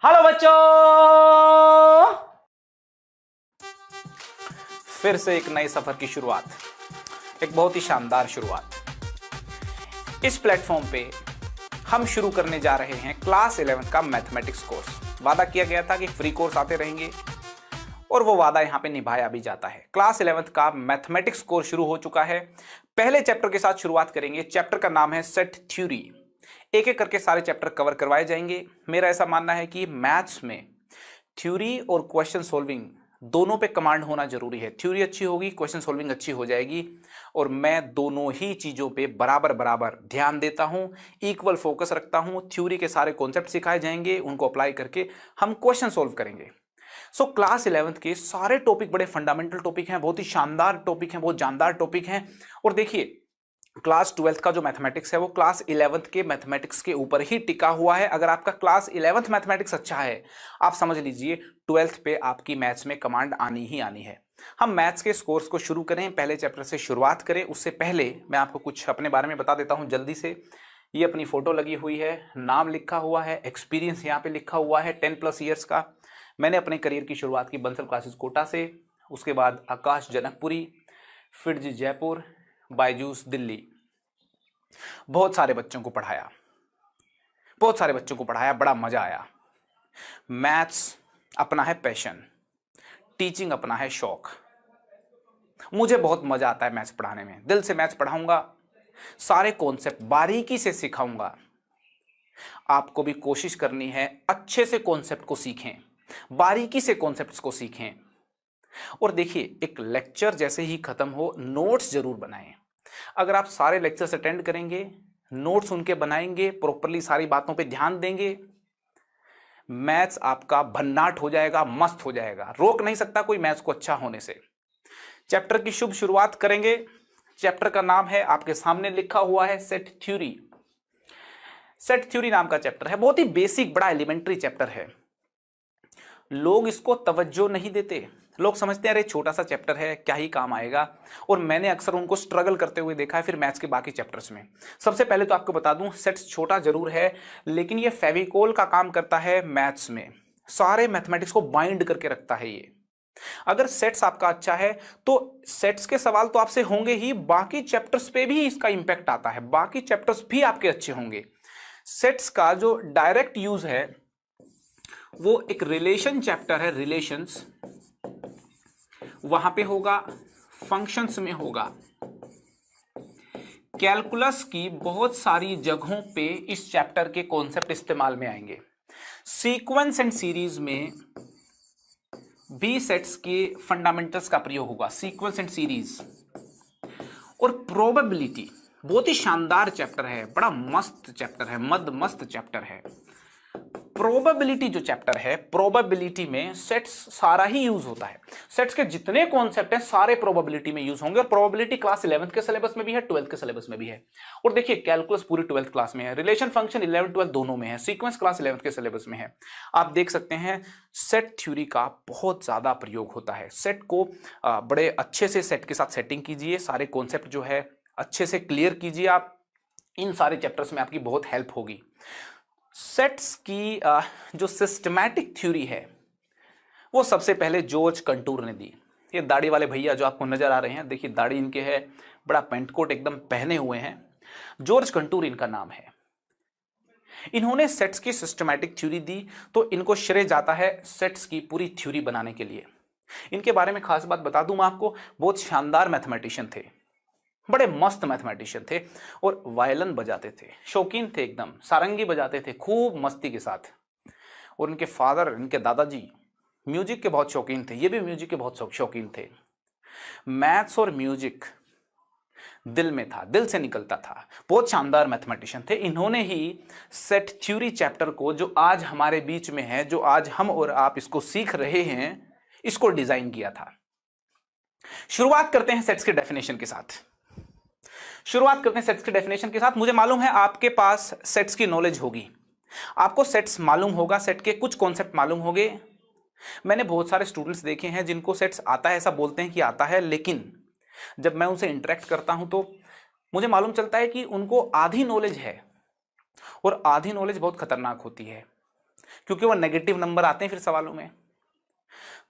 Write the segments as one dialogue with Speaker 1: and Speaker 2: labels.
Speaker 1: Hello बच्चों, फिर से एक नए सफर की शुरुआत, एक बहुत ही शानदार शुरुआत। इस प्लेटफॉर्म पे हम शुरू करने जा रहे हैं क्लास 11 का मैथमेटिक्स कोर्स। वादा किया गया था कि फ्री कोर्स आते रहेंगे और वो वादा यहाँ पे निभाया भी जाता है। क्लास 11 का मैथमेटिक्स कोर्स शुरू हो चुका है। पहले चैप्टर के साथ शुरुआत करेंगे। चैप्टर का नाम है सेट थ्योरी। एक एक करके सारे चैप्टर कवर करवाए जाएंगे। मेरा ऐसा मानना है कि मैथ्स में थ्योरी और क्वेश्चन सॉल्विंग दोनों पे कमांड होना जरूरी है। थ्योरी अच्छी होगी, क्वेश्चन सॉल्विंग अच्छी हो जाएगी। और मैं दोनों ही चीजों पे बराबर बराबर ध्यान देता हूं, इक्वल फोकस रखता हूं। थ्योरी के सारे कॉन्सेप्ट सिखाए जाएंगे, उनको अप्लाई करके हम क्वेश्चन सॉल्व करेंगे। सो क्लास 11th के सारे टॉपिक बड़े फंडामेंटल टॉपिक हैं, बहुत ही शानदार टॉपिक हैं, बहुत जानदार टॉपिक हैं। और देखिए, क्लास 12th का जो मैथमेटिक्स है वो क्लास 11th के मैथमेटिक्स के ऊपर ही टिका हुआ है। अगर आपका क्लास 11th मैथमेटिक्स अच्छा है, आप समझ लीजिए 12th पे आपकी मैथ्स में कमांड आनी ही आनी है। हम मैथ्स के इस कोर्स को शुरू करें, पहले चैप्टर से शुरुआत करें। उससे पहले मैं आपको कुछ अपने बारे में बता देता हूं जल्दी से। ये अपनी फोटो लगी हुई है, नाम लिखा हुआ है, एक्सपीरियंस यहाँ पे लिखा हुआ है 10+ ईयर्स का। मैंने अपने करियर की शुरुआत की बंसल क्लासेस कोटा से, उसके बाद आकाश जनकपुरी, फिर जयपुर, बायजूस दिल्ली। बहुत सारे बच्चों को पढ़ाया, बहुत सारे बच्चों को पढ़ाया, बड़ा मजा आया। मैथ्स अपना है पैशन, टीचिंग अपना है शौक। मुझे बहुत मजा आता है मैथ्स पढ़ाने में। दिल से मैथ्स पढ़ाऊंगा, सारे कॉन्सेप्ट बारीकी से सिखाऊंगा। आपको भी कोशिश करनी है अच्छे से कॉन्सेप्ट को सीखें, बारीकी से कॉन्सेप्ट्स को सीखें। और देखिए, एक लेक्चर जैसे ही खत्म हो नोट्स जरूर बनाएं। अगर आप सारे लेक्चर्स अटेंड करेंगे, नोट्स उनके बनाएंगे, प्रॉपरली सारी बातों पे ध्यान देंगे, मैथ्स आपका भन्नाट हो जाएगा, मस्त हो जाएगा। रोक नहीं सकता कोई मैथ्स को अच्छा होने से। चैप्टर की शुभ शुरुआत करेंगे। चैप्टर का नाम है, आपके सामने लिखा हुआ है, सेट थ्योरी। सेट थ्योरी नाम का चैप्टर है, बहुत ही बेसिक, बड़ा एलिमेंट्री चैप्टर है। लोग इसको तवज्जो नहीं देते। लोग समझते हैं अरे छोटा सा चैप्टर है, क्या ही काम आएगा। और मैंने अक्सर उनको स्ट्रगल करते हुए देखा है फिर मैथ्स के बाकी चैप्टर्स में। सबसे पहले तो आपको बता दूं, सेट्स छोटा जरूर है, लेकिन ये फेविकोल का काम करता है मैथ्स में। सारे मैथमेटिक्स को बाइंड करके रखता है ये। अगर सेट्स आपका अच्छा है तो सेट्स के सवाल तो आपसे होंगे ही, बाकी चैप्टर्स पे भी इसका इंपैक्ट आता है, बाकी चैप्टर्स भी आपके अच्छे होंगे। सेट्स का जो डायरेक्ट यूज है वो एक रिलेशन चैप्टर है, रिलेशंस, वहां पे होगा, फंक्शंस में होगा। कैलकुलस की बहुत सारी जगहों पे इस चैप्टर के कॉन्सेप्ट इस्तेमाल में आएंगे। सीक्वेंस एंड सीरीज में भी सेट्स के फंडामेंटल्स का प्रयोग होगा, सीक्वेंस एंड सीरीज। और प्रोबेबिलिटी बहुत ही शानदार चैप्टर है, बड़ा मस्त चैप्टर है, मद मस्त चैप्टर है। प्रोबेबिलिटी जो चैप्टर है, प्रोबेबिलिटी में सेट्स सारा ही यूज होता है। सेट्स के जितने कॉन्सेप्ट हैं सारे प्रोबेबिलिटी में यूज होंगे। और प्रोबेबिलिटी क्लास 11th के सिलेबस में भी है, 12th के सिलेबस में भी है। और देखिए, कैलकुलस पूरी 12th क्लास में है, रिलेशन फंक्शन 11 12 दोनों में है, सीक्वेंस क्लास 11th के सिलेबस में है। आप देख सकते हैं सेट थ्योरी का बहुत ज्यादा प्रयोग होता है। सेट को बड़े अच्छे से सेट के साथ सेटिंग कीजिए, सारे कॉन्सेप्ट जो है अच्छे से क्लियर कीजिए। आप इन सारे चैप्टर्स में आपकी बहुत हेल्प होगी। सेट्स की जो सिस्टमैटिक थ्योरी है वो सबसे पहले जॉर्ज कंटूर ने दी। ये दाढ़ी वाले भैया जो आपको नजर आ रहे हैं, देखिए दाढ़ी इनके है, बड़ा पेंट कोट एकदम पहने हुए हैं, जॉर्ज कंटूर इनका नाम है। इन्होंने सेट्स की सिस्टमैटिक थ्योरी दी, तो इनको श्रेय जाता है सेट्स की पूरी थ्योरी बनाने के लिए। इनके बारे में खास बात बता दूं मैं आपको, बहुत शानदार मैथमेटिशियन थे, बड़े मस्त मैथमेटिशियन थे और वायलिन बजाते थे, शौकीन थे एकदम, सारंगी बजाते थे खूब मस्ती के साथ। और इनके फादर, इनके दादाजी म्यूजिक के बहुत शौकीन थे, ये भी म्यूजिक के बहुत शौकीन थे। मैथ्स और म्यूजिक दिल में था, दिल से निकलता था। बहुत शानदार मैथमेटिशियन थे। इन्होंने ही सेट थ्योरी चैप्टर को, जो आज हमारे बीच में है, जो आज हम और आप इसको सीख रहे हैं, इसको डिजाइन किया था। शुरुआत करते हैं सेट्स के डेफिनेशन के साथ। शुरुआत करते हैं सेट्स की डेफिनेशन के साथ। मुझे मालूम है आपके पास सेट्स की नॉलेज होगी, आपको सेट्स मालूम होगा, सेट के कुछ कॉन्सेप्ट मालूम होंगे। मैंने बहुत सारे स्टूडेंट्स देखे हैं जिनको सेट्स आता है, ऐसा बोलते हैं कि आता है, लेकिन जब मैं उनसे इंटरेक्ट करता हूं तो मुझे मालूम चलता है कि उनको आधी नॉलेज है। और आधी नॉलेज बहुत खतरनाक होती है। क्योंकि वो नेगेटिव नंबर आते हैं फिर सवालों में।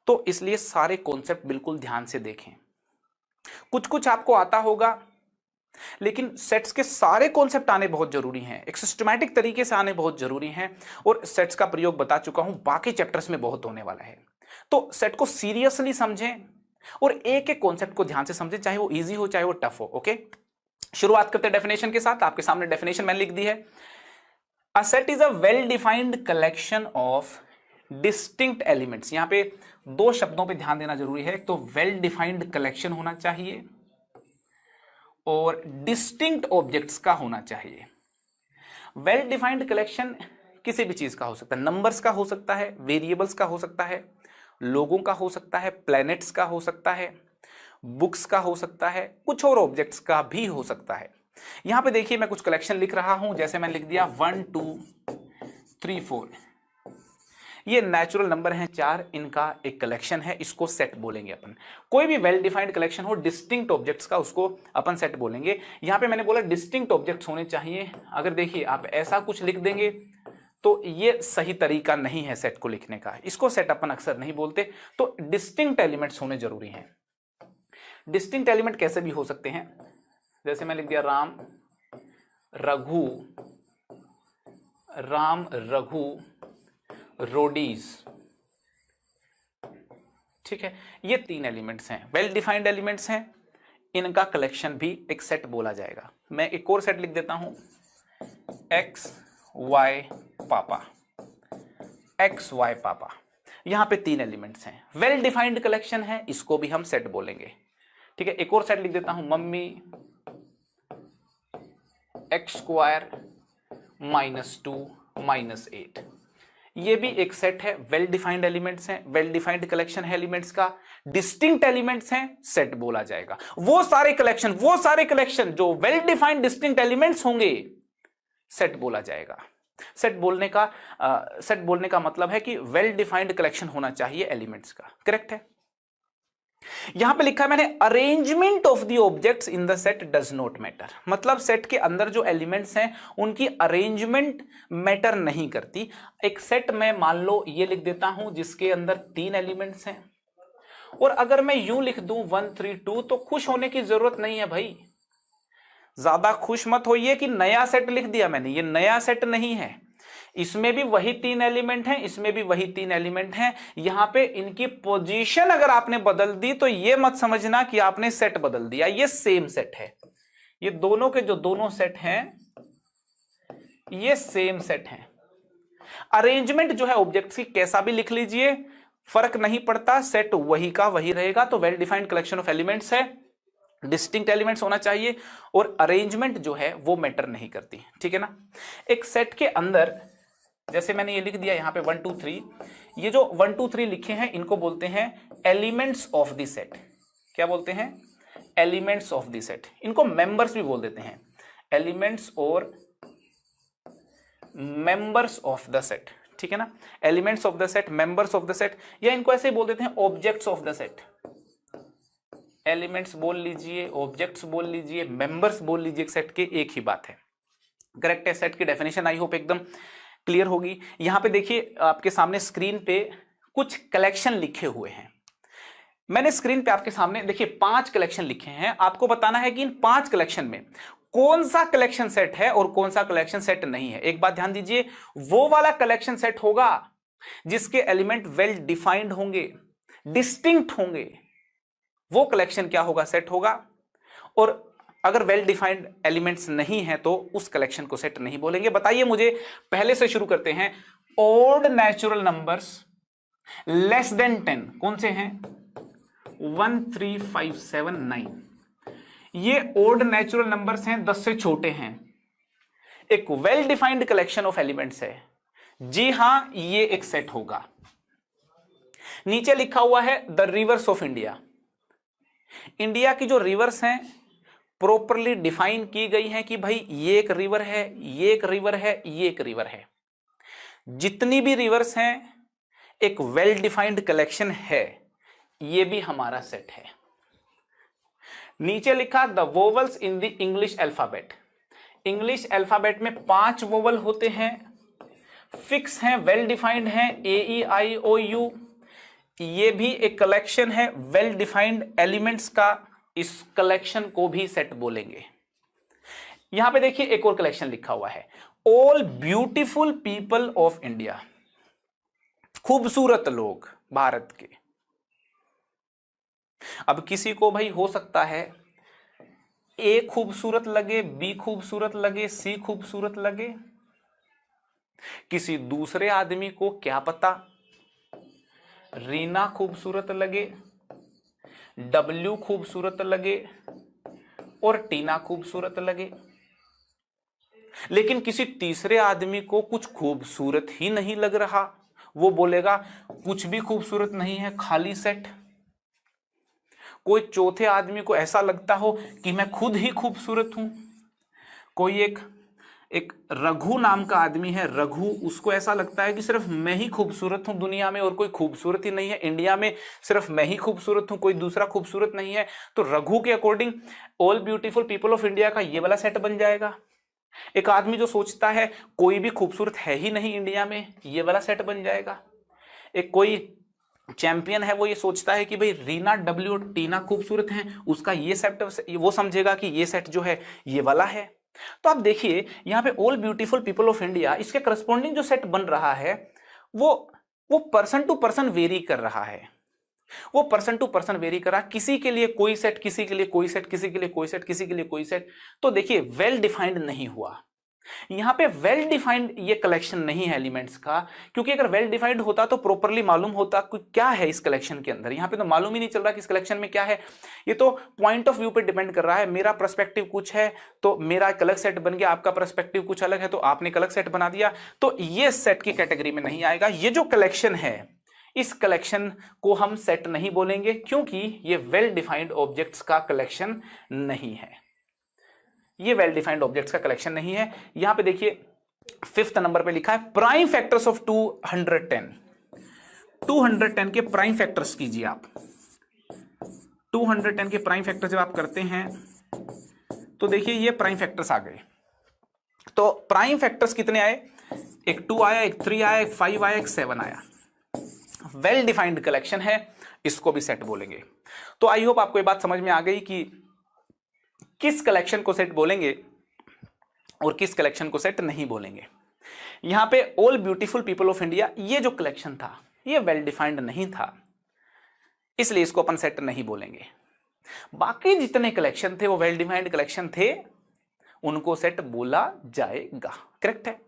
Speaker 1: तो इसलिए सारे कॉन्सेप्ट बिल्कुल ध्यान से देखें। कुछ कुछ आपको आता होगा, लेकिन सेट्स के सारे कॉन्सेप्ट आने बहुत जरूरी हैं, एक सिस्टमैटिक तरीके से आने बहुत जरूरी हैं। और सेट्स का प्रयोग बता चुका हूं, बाकी चैप्टर्स में बहुत होने वाला है। तो सेट को सीरियसली समझें और एक एक कॉन्सेप्ट को ध्यान से समझें, चाहे वो इजी हो चाहे वो टफ हो। ओके, शुरुआत करते हैं डेफिनेशन के साथ। आपके सामने डेफिनेशन मैंने लिख दी है। A set is a well defined collection of distinct elements. यहां पे दो शब्दों पे ध्यान देना जरूरी है। एक तो वेल डिफाइंड कलेक्शन होना चाहिए और डिस्टिंक्ट ऑब्जेक्ट्स का होना चाहिए। वेल डिफाइंड कलेक्शन किसी भी चीज का हो सकता है, नंबर्स का हो सकता है, वेरिएबल्स का हो सकता है, लोगों का हो सकता है, प्लैनेट्स का हो सकता है, बुक्स का हो सकता है, कुछ और ऑब्जेक्ट्स का भी हो सकता है। यहां पे देखिए मैं कुछ कलेक्शन लिख रहा हूं, जैसे मैंने लिख दिया 1 2 3 4। ये नेचुरल नंबर हैं 4, इनका एक कलेक्शन है, इसको सेट बोलेंगे अपन। कोई भी वेल डिफाइंड कलेक्शन हो डिस्टिंक्ट ऑब्जेक्ट्स का, उसको अपन सेट बोलेंगे। यहां पे मैंने बोला डिस्टिंक्ट ऑब्जेक्ट्स होने चाहिए। अगर देखिए आप ऐसा कुछ लिख देंगे तो ये सही तरीका नहीं है सेट को लिखने का, इसको सेट अपन अक्सर नहीं बोलते। तो डिस्टिंक्ट एलिमेंट्स होने जरूरी हैं। डिस्टिंक्ट एलिमेंट कैसे भी हो सकते हैं, जैसे मैं लिख दिया राम रघु, राम रघु रोडीज। ठीक है, ये 3 एलिमेंट्स हैं, वेल डिफाइंड एलिमेंट्स हैं, इनका कलेक्शन भी एक सेट बोला जाएगा। मैं एक और सेट लिख देता हूं, एक्स वाई पापा, एक्स वाई पापा। यहां पे 3 एलिमेंट्स हैं, वेल डिफाइंड कलेक्शन है, इसको भी हम सेट बोलेंगे। ठीक है, एक और सेट लिख देता हूं, मम्मी एक्स स्क्वायर -2 -8। ये भी एक सेट है, वेल डिफाइंड एलिमेंट्स हैं, वेल डिफाइंड कलेक्शन है एलिमेंट्स का, डिस्टिंक्ट एलिमेंट्स हैं, सेट बोला जाएगा। वो सारे कलेक्शन जो वेल डिफाइंड डिस्टिंक्ट एलिमेंट्स होंगे सेट बोला जाएगा। सेट बोलने का मतलब है कि वेल डिफाइंड कलेक्शन होना चाहिए एलिमेंट्स का। करेक्ट है। यहां पे लिखा है मैंने, arrangement of the objects in the set does not matter. मतलब सेट के अंदर जो एलिमेंट्स हैं उनकी अरेंजमेंट मैटर नहीं करती। एक सेट में मान लो ये लिख देता हूं जिसके अंदर 3 एलिमेंट्स हैं, और अगर मैं यूं लिख दूं 1 3 2, तो खुश होने की जरूरत नहीं है भाई। ज्यादा खुश मत होइए कि नया सेट लिख दिया मैंने, ये नया सेट नहीं है। इसमें भी वही 3 एलिमेंट हैं, इसमें भी वही 3 एलिमेंट हैं। यहां पे इनकी पोजीशन अगर आपने बदल दी तो ये मत समझना कि आपने सेट बदल दिया, ये सेम सेट है। ये दोनों के जो दोनों सेट हैं ये सेम सेट हैं। अरेंजमेंट जो है ऑब्जेक्ट्स की कैसा भी लिख लीजिए, फर्क नहीं पड़ता, सेट वही का वही रहेगा। तो well defined collection of elements है, डिस्टिंक्ट एलिमेंट्स होना चाहिए, और अरेंजमेंट जो है वो मैटर नहीं करती। ठीक है ना। एक सेट के अंदर जैसे मैंने ये लिख दिया यहां पे 1 2 3, ये जो 1 2 3 लिखे हैं इनको बोलते हैं एलिमेंट्स ऑफ द सेट। क्या बोलते हैं? Elements of the set. इनको मेंबर्स भी बोल देते हैं, एलिमेंट्स और मेंबर्स ऑफ द सेट। ठीक है ना, elements of the set, members of the set, या इनको ऐसे ही बोल देते हैं objects of the set. Elements बोल लीजिए, ऑब्जेक्ट्स बोल लीजिए, मेंबर्स बोल लीजिए, सेट के एक ही बात है। करेक्ट है। सेट की डेफिनेशन आई होप एकदम क्लियर होगी। यहां पे देखिए आपके सामने स्क्रीन पे कुछ कलेक्शन लिखे हुए हैं। मैंने स्क्रीन पे आपके सामने देखिए 5 कलेक्शन लिखे हैं। आपको बताना है कि इन 5 कलेक्शन में कौन सा कलेक्शन सेट है और कौन सा कलेक्शन सेट नहीं है। एक बात ध्यान दीजिए, वो वाला कलेक्शन सेट होगा जिसके एलिमेंट वेल डिफाइंड होंगे, डिस्टिंक्ट होंगे, वो कलेक्शन क्या होगा? सेट होगा। और अगर वेल डिफाइंड एलिमेंट्स नहीं है तो उस कलेक्शन को सेट नहीं बोलेंगे। बताइए मुझे, पहले से शुरू करते हैं। Odd natural numbers less than 10 कौन से हैं? 1 3 5 7 9। ये ऑड नेचुरल नंबर्स हैं, 10 से छोटे हैं। एक well defined collection of elements है। जी हां, ये एक सेट होगा। नीचे लिखा हुआ है the reverse of India. India की जो रिवर्स हैं प्रॉपरली डिफाइन की गई हैं कि भाई ये एक रिवर है, ये एक रिवर है, ये एक रिवर है। जितनी भी रिवर्स हैं एक वेल डिफाइंड कलेक्शन है, ये भी हमारा सेट है। नीचे लिखा the vowels in the English alphabet. English alphabet में 5 वोवल होते हैं, फिक्स हैं, वेल डिफाइंड हैं, AEIOU, ये भी एक कलेक्शन है वेल डिफाइंड एलिमेंट्स का, इस कलेक्शन को भी सेट बोलेंगे। यहां पे देखिए एक और कलेक्शन लिखा हुआ है, all beautiful people of India, खूबसूरत लोग भारत के। अब किसी को भाई हो सकता है ए खूबसूरत लगे, बी खूबसूरत लगे, सी खूबसूरत लगे, किसी दूसरे आदमी को क्या पता रीना खूबसूरत लगे, डब्ल्यू खूबसूरत लगे और टीना खूबसूरत लगे, लेकिन किसी तीसरे आदमी को कुछ खूबसूरत ही नहीं लग रहा, वो बोलेगा कुछ भी खूबसूरत नहीं है, खाली सेट। कोई चौथे आदमी को ऐसा लगता हो कि मैं खुद ही खूबसूरत हूं, कोई एक रघु नाम का आदमी है, रघु, उसको ऐसा लगता है कि सिर्फ मैं ही खूबसूरत हूं दुनिया में और कोई खूबसूरत ही नहीं है, इंडिया में सिर्फ मैं ही खूबसूरत हूं, कोई दूसरा खूबसूरत नहीं है, तो रघु के according all beautiful people of India का ये वाला सेट बन जाएगा। एक आदमी जो सोचता है कोई भी खूबसूरत है ही नहीं इंडिया में, ये वाला सेट बन जाएगा। एक कोई चैंपियन है, वो ये सोचता है कि भाई रीना, डब्ल्यू और टीना खूबसूरत हैं, उसका ये सेट, वो समझेगा कि ये सेट जो है ये वाला है। तो आप देखिए यहां पे all beautiful people of India, इसके करस्पॉन्डिंग जो सेट बन रहा है वो पर्सन टू पर्सन वेरी कर रहा है, वो पर्सन टू पर्सन वेरी कर रहा है, किसी के लिए कोई सेट, किसी के लिए कोई सेट, किसी के लिए कोई सेट, किसी के लिए कोई सेट। तो देखिए वेल डिफाइंड नहीं हुआ यहां पे, वेल डिफाइंड ये कलेक्शन नहीं है एलिमेंट्स का, क्योंकि अगर वेल डिफाइंड होता तो प्रॉपरली मालूम होता कि क्या है इस कलेक्शन के अंदर। यहां पे तो मालूम ही नहीं चल रहा कि इस कलेक्शन में क्या है, ये तो पॉइंट ऑफ व्यू पे डिपेंड कर रहा है। मेरा पर्सपेक्टिव कुछ है तो मेरा एक अलग सेट बन गया, आपका पर्सपेक्टिव कुछ अलग है तो आपने एक अलग सेट बना दिया, तो ये सेट की कैटेगरी में नहीं आएगा। ये जो कलेक्शन है इस कलेक्शन को हम सेट नहीं बोलेंगे, क्योंकि ये वेल डिफाइंड ऑब्जेक्ट्स का कलेक्शन नहीं है, ये वेल डिफाइंड ऑब्जेक्ट्स का कलेक्शन नहीं है। यहां पे देखिए 5th नंबर पे लिखा है प्राइम फैक्टर्स ऑफ 210। 210 के प्राइम फैक्टर्स कीजिए आप। 210 के प्राइम फैक्टर जब आप करते हैं तो देखिए ये प्राइम फैक्टर्स आ गए। तो प्राइम फैक्टर्स कितने आए, एक 2 आया, एक 3 आया, एक 5 आया, एक 7 आया। वेल डिफाइंड कलेक्शन है, इसको भी सेट बोलेंगे। तो आई होप आपको ये बात समझ में आ गई कि किस कलेक्शन को सेट बोलेंगे और किस कलेक्शन को सेट नहीं बोलेंगे। यहां पे all beautiful people of India, ये जो कलेक्शन था ये वेल डिफाइंड नहीं था, इसलिए इसको अपन सेट नहीं बोलेंगे। बाकी जितने कलेक्शन थे वो वेल डिफाइंड कलेक्शन थे, उनको सेट बोला जाएगा। करेक्ट है।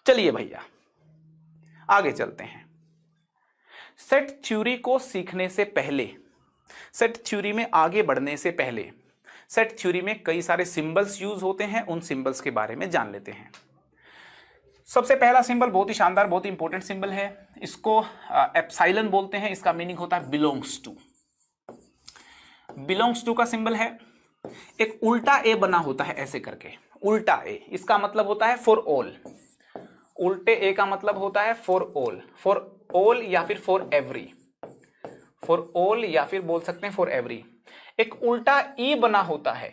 Speaker 1: चलिए भैया आगे चलते हैं। सेट थ्योरी को सीखने से पहले, सेट थ्योरी में आगे बढ़ने से पहले, सेट थ्योरी में कई सारे सिंबल्स यूज होते हैं, उन सिंबल्स के बारे में जान लेते हैं। सबसे पहला सिंबल बहुत ही शानदार, बहुत ही इंपॉर्टेंट सिंबल है, इसको एप्सिलॉन बोलते हैं। इसका मीनिंग होता है बिलोंग्स टू। बिलोंग्स टू का सिंबल है, एक उल्टा ए बना होता है ऐसे करके, उल्टा ए, इसका मतलब होता है फॉर ऑल। उल्टे ए का मतलब होता है फॉर ऑल, फॉर ऑल या फिर फॉर एवरी, फॉर ऑल या फिर बोल सकते हैं फॉर एवरी। एक उल्टा ई बना होता है,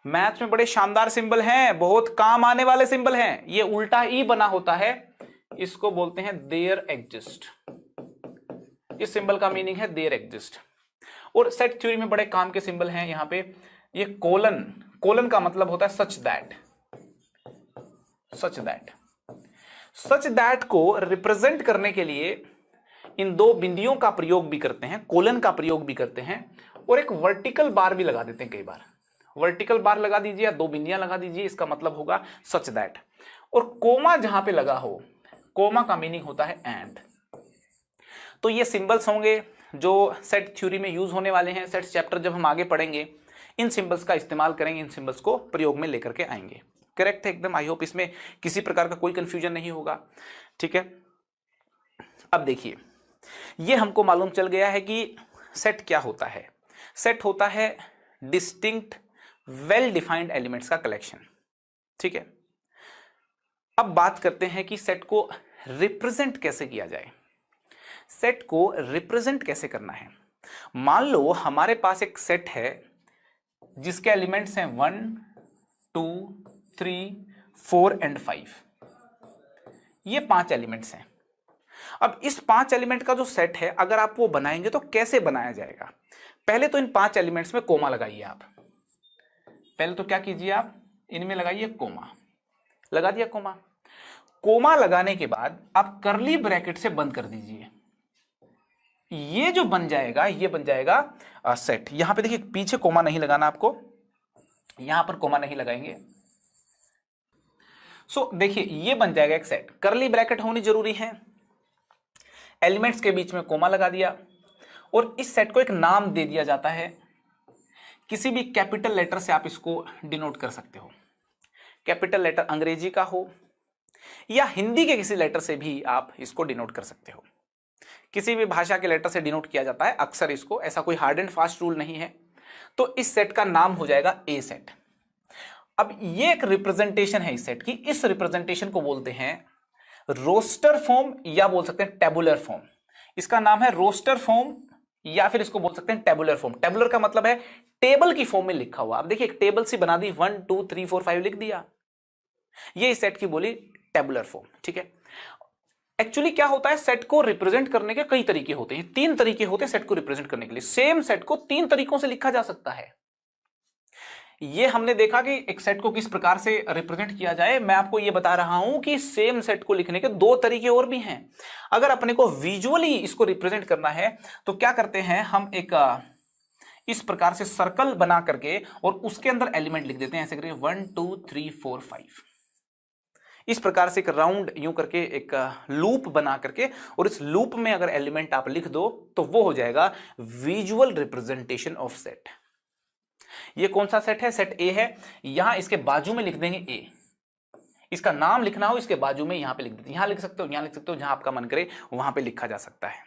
Speaker 1: मैथ्स में बड़े शानदार सिंबल हैं, बहुत काम आने वाले सिंबल हैं। ये उल्टा ई बना होता है, इसको बोलते हैं देयर एग्जिस्ट। इस सिंबल का मीनिंग है देयर एग्जिस्ट। और सेट थ्योरी में बड़े काम के सिंबल हैं यहां पे, ये कोलन, कोलन का मतलब होता है such that. Such that, such that को रिप्रेजेंट करने के लिए इन दो बिंदियों का प्रयोग भी करते हैं, कोलन का प्रयोग भी करते हैं, और एक वर्टिकल बार भी लगा देते हैं। कई बार वर्टिकल बार लगा दीजिए या दो बिंदियां लगा दीजिए, इसका मतलब होगा सच दैट। और कोमा जहां पे लगा हो, कोमा का मीनिंग होता है एंड। तो ये सिंबल्स होंगे जो सेट थ्योरी में यूज होने वाले हैं। सेट चैप्टर जब हम आगे पढ़ेंगे इन सिंबल्स का इस्तेमाल करेंगे, इन सिंबल्स को प्रयोग में लेकर के आएंगे। करेक्ट है एकदम। आई होप इसमें किसी प्रकार का कोई कंफ्यूजन नहीं होगा। ठीक है, अब देखिए ये हमको मालूम चल गया है कि सेट क्या होता है। सेट होता है डिस्टिंक्ट वेल डिफाइंड एलिमेंट्स का कलेक्शन। ठीक है, अब बात करते हैं कि सेट को रिप्रेजेंट कैसे किया जाए। सेट को रिप्रेजेंट कैसे करना है। मान लो हमारे पास एक सेट है जिसके एलिमेंट्स हैं 1, 2, 3, 4 एंड 5। ये 5 एलिमेंट्स हैं। अब इस 5 एलिमेंट का जो सेट है अगर आप वो बनाएंगे तो कैसे बनाया जाएगा? पहले तो इन 5 एलिमेंट्स में कोमा लगाइए आप। पहले तो क्या कीजिए, आप इनमें लगाइए कोमा। लगा दिया कोमा। कोमा लगाने के बाद आप करली ब्रैकेट से बंद कर दीजिए। ये जो बन जाएगा ये बन जाएगा सेट। यहां पे देखिए पीछे कोमा नहीं लगाना आपको, यहां पर कोमा नहीं लगाएंगे। सो देखिए ये बन जाएगा एक सेट। करली ब्रैकेट होनी जरूरी है, एलिमेंट्स के बीच में कोमा लगा दिया और इस सेट को एक नाम दे दिया जाता है। किसी भी कैपिटल लेटर से आप इसको डिनोट कर सकते हो। कैपिटल लेटर अंग्रेजी का हो या हिंदी के किसी लेटर से भी आप इसको डिनोट कर सकते हो। किसी भी भाषा के लेटर से डिनोट किया जाता है अक्सर इसको, ऐसा कोई हार्ड एंड फास्ट रूल नहीं है। तो इस सेट का नाम हो जाएगा ए सेट। अब ये एक रिप्रेजेंटेशन है इस सेट की। इस रिप्रेजेंटेशन को बोलते हैं रोस्टर फॉर्म या बोल सकते हैं टेबुलर फॉर्म। इसका नाम है रोस्टर फॉर्म या फिर इसको बोल सकते हैं टेबुलर फॉर्म। टेबुलर का मतलब है टेबल की फॉर्म में लिखा हुआ। अब देखिए एक टेबल सी बना दी, 1 2 3 4 5 लिख दिया, ये इस सेट की बोली टेबुलर फॉर्म। ठीक है। एक्चुअली क्या होता है, सेट को रिप्रेजेंट करने के कई तरीके होते हैं। 3 तरीके होते हैं सेट को रिप्रेजेंट करने के लिए। सेम सेट को 3 तरीकों से लिखा जा सकता है। ये हमने देखा कि एक सेट को किस प्रकार से रिप्रेजेंट किया जाए। मैं आपको ये बता रहा हूं कि सेम सेट को लिखने के 2 तरीके और भी हैं। अगर अपने को विजुअली इसको रिप्रेजेंट करना है तो क्या करते हैं, हम एक इस प्रकार से सर्कल बना करके और उसके अंदर एलिमेंट लिख देते हैं। ऐसे करके 1 2 3 4 5 इस प्रकार से एक राउंड यूं करके एक लूप बना करके, और इस लूप में अगर एलिमेंट आप लिख दो तो वो हो जाएगा विजुअल रिप्रेजेंटेशन ऑफ सेट। ये कौन सा सेट है? सेट ए है। यहां इसके बाजू में लिख देंगे ए। इसका नाम लिखना हो इसके बाजू में यहां पे लिख देते हैं। यहां लिख सकते हो, यहां लिख सकते हो, जहां आपका मन करे वहां पे लिखा जा सकता है।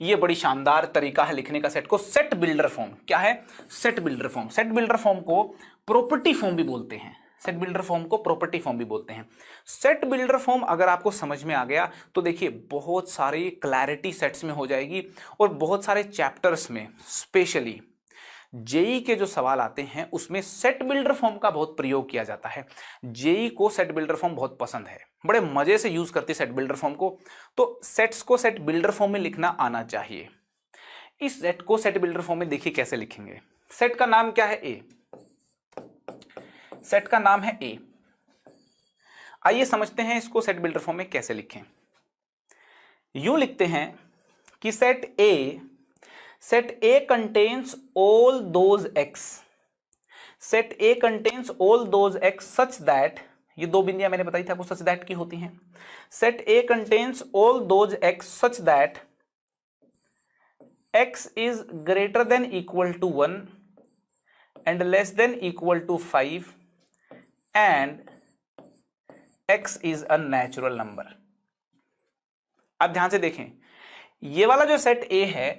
Speaker 1: ये बड़ी शानदार तरीका है लिखने का सेट को। सेट बिल्डर फॉर्म क्या है? Set builder form. Set builder form को प्रॉपर्टी फॉर्म भी बोलते हैं। सेट बिल्डर फॉर्म को प्रॉपर्टी फॉर्म भी बोलते हैं। सेट बिल्डर फॉर्म अगर आपको समझ में आ गया तो देखिए बहुत सारी क्लैरिटी सेट्स में हो जाएगी और बहुत सारे चैप्टर्स में, स्पेशली जेई के जो सवाल आते हैं उसमें सेट बिल्डर फॉर्म का बहुत प्रयोग किया जाता है। जेई को सेट बिल्डर फॉर्म बहुत पसंद है, बड़े मजे से यूज करते हैं सेट बिल्डर फॉर्म को। तो सेट्स को सेट बिल्डर फॉर्म में लिखना आना चाहिए। इस सेट को सेट बिल्डर फॉर्म में देखिए कैसे लिखेंगे। सेट का नाम क्या है? ए। सेट का नाम है ए। आइए समझते हैं इसको सेट बिल्डर फॉर्म में कैसे लिखें। यूं लिखते हैं कि set A contains all those x. Set A contains all those x such that, ये 2 बिंदियां मैंने बताई थी आपको such that की होती हैं। Set A contains all those x such that x is greater than equal to 1 and less than equal to 5 and x is a natural number. अब ध्यान से देखें, ये वाला जो सेट A है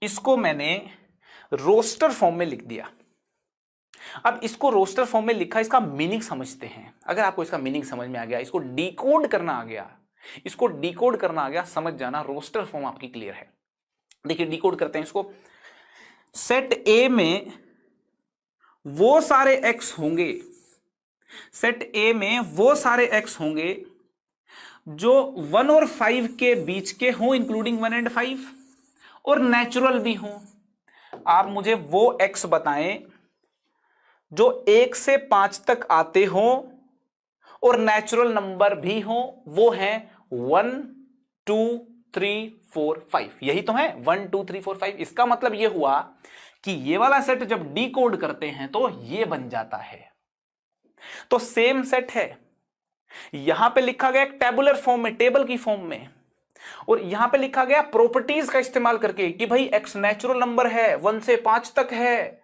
Speaker 1: इसको मैंने रोस्टर फॉर्म में लिख दिया। अब इसको रोस्टर फॉर्म में लिखा, इसका मीनिंग समझते हैं। अगर आपको इसका मीनिंग समझ में आ गया, इसको डिकोड करना आ गया, समझ जाना, रोस्टर फॉर्म आपकी क्लियर है। देखिए डिकोड करते हैं इसको। सेट ए में वो सारे एक्स होंगे, सेट ए में वो सारे एक्स होंगे जो 1 और 5 के बीच के हों, इंक्लूडिंग 1 and 5, और नेचुरल भी हो। आप मुझे वो x बताएं जो 1 से 5 तक आते हो और नेचुरल नंबर भी हो। वो है 1 2 3 4 5। यही तो है 1 2 3 4 5। इसका मतलब ये हुआ कि ये वाला सेट जब डिकोड करते हैं तो ये बन जाता है। तो सेम सेट है, यहां पे लिखा गया एक टेबुलर फॉर्म में, टेबल की फॉर्म में, और यहां पे लिखा गया प्रॉपर्टीज का इस्तेमाल करके कि भाई x नेचुरल नंबर है, 1 से 5 तक है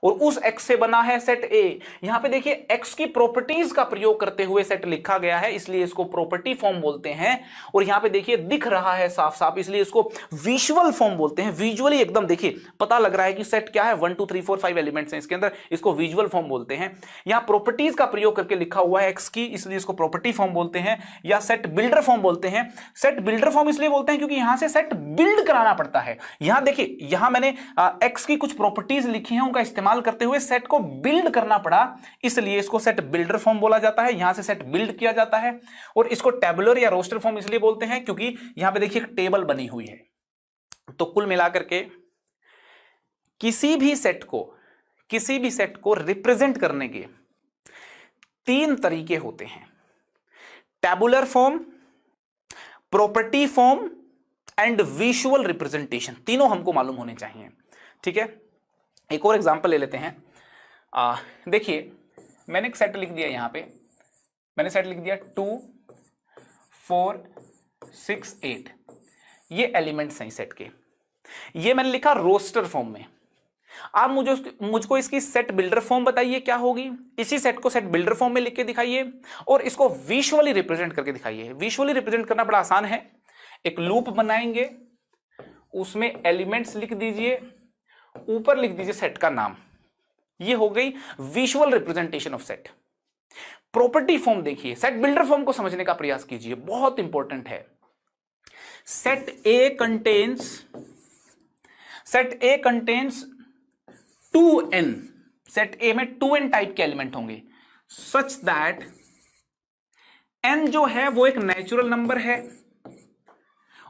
Speaker 1: और उस x से बना है सेट ए। यहां पे देखिए x की प्रॉपर्टीज का प्रयोग करते हुए सेट लिखा गया है, इसलिए इसको प्रॉपर्टी फॉर्म बोलते हैं। और यहां पे देखिए दिख रहा है साफ साफ, इसलिए इसको विजुअल फॉर्म बोलते हैं। विजुअली एकदम देखिए पता लग रहा है कि सेट क्या है, 1 2 3 4 5 एलिमेंट्स हैं इसके अंदर, इसको विजुअल फॉर्म बोलते हैं। यहां प्रॉपर्टीज का प्रयोग करके लिखा हुआ है x की, इसलिए इसको प्रॉपर्टी फॉर्म बोलते हैं या सेट बिल्डर फॉर्म बोलते हैं। सेट बिल्डर फॉर्म इसलिए बोलते हैं क्योंकि यहां से सेट बिल्ड कराना पड़ता है। यहां देखिए, यहां मैंने x की कुछ प्रॉपर्टीज लिखी हैं, उनका इस्तेमाल इस्तेमाल करते हुए सेट को बिल्ड करना पड़ा, इसलिए इसको सेट बिल्डर फॉर्म बोला जाता है। यहां से सेट बिल्ड किया जाता है। और इसको टेबुलर या रोस्टर फॉर्म इसलिए बोलते हैं क्योंकि यहां पे देखिए एक टेबल बनी हुई है। तो कुल मिलाकर के किसी भी सेट को रिप्रेजेंट करने के 3 तरीके होते हैं: tabular form, property form and visual representation. तीनों हमको मालूम होने चाहिए, ठीक है। एक और एग्जांपल ले लेते हैं। देखिए मैंने एक सेट लिख दिया, यहां पे मैंने सेट लिख दिया 2 4 6 8। ये एलिमेंट्स हैं सेट के। ये मैंने लिखा रोस्टर फॉर्म में। आप मुझको इसकी सेट बिल्डर फॉर्म बताइए क्या होगी। इसी सेट को सेट बिल्डर फॉर्म में लिख के दिखाइए और इसको विजुअली रिप्रेजेंट करके दिखाइए। विजुअली रिप्रेजेंट करना बड़ा आसान है। एक लूप बनाएंगे, उसमें एलिमेंट्स लिख दीजिए, ऊपर लिख दीजिए सेट का नाम। ये हो गई visual representation of set. Property form देखिए, सेट बिल्डर फॉर्म को समझने का प्रयास कीजिए, बहुत इंपॉर्टेंट है। सेट ए कंटेन्स 2n। सेट ए में 2n टाइप के एलिमेंट होंगे, सच दैट n जो है वो एक नेचुरल नंबर है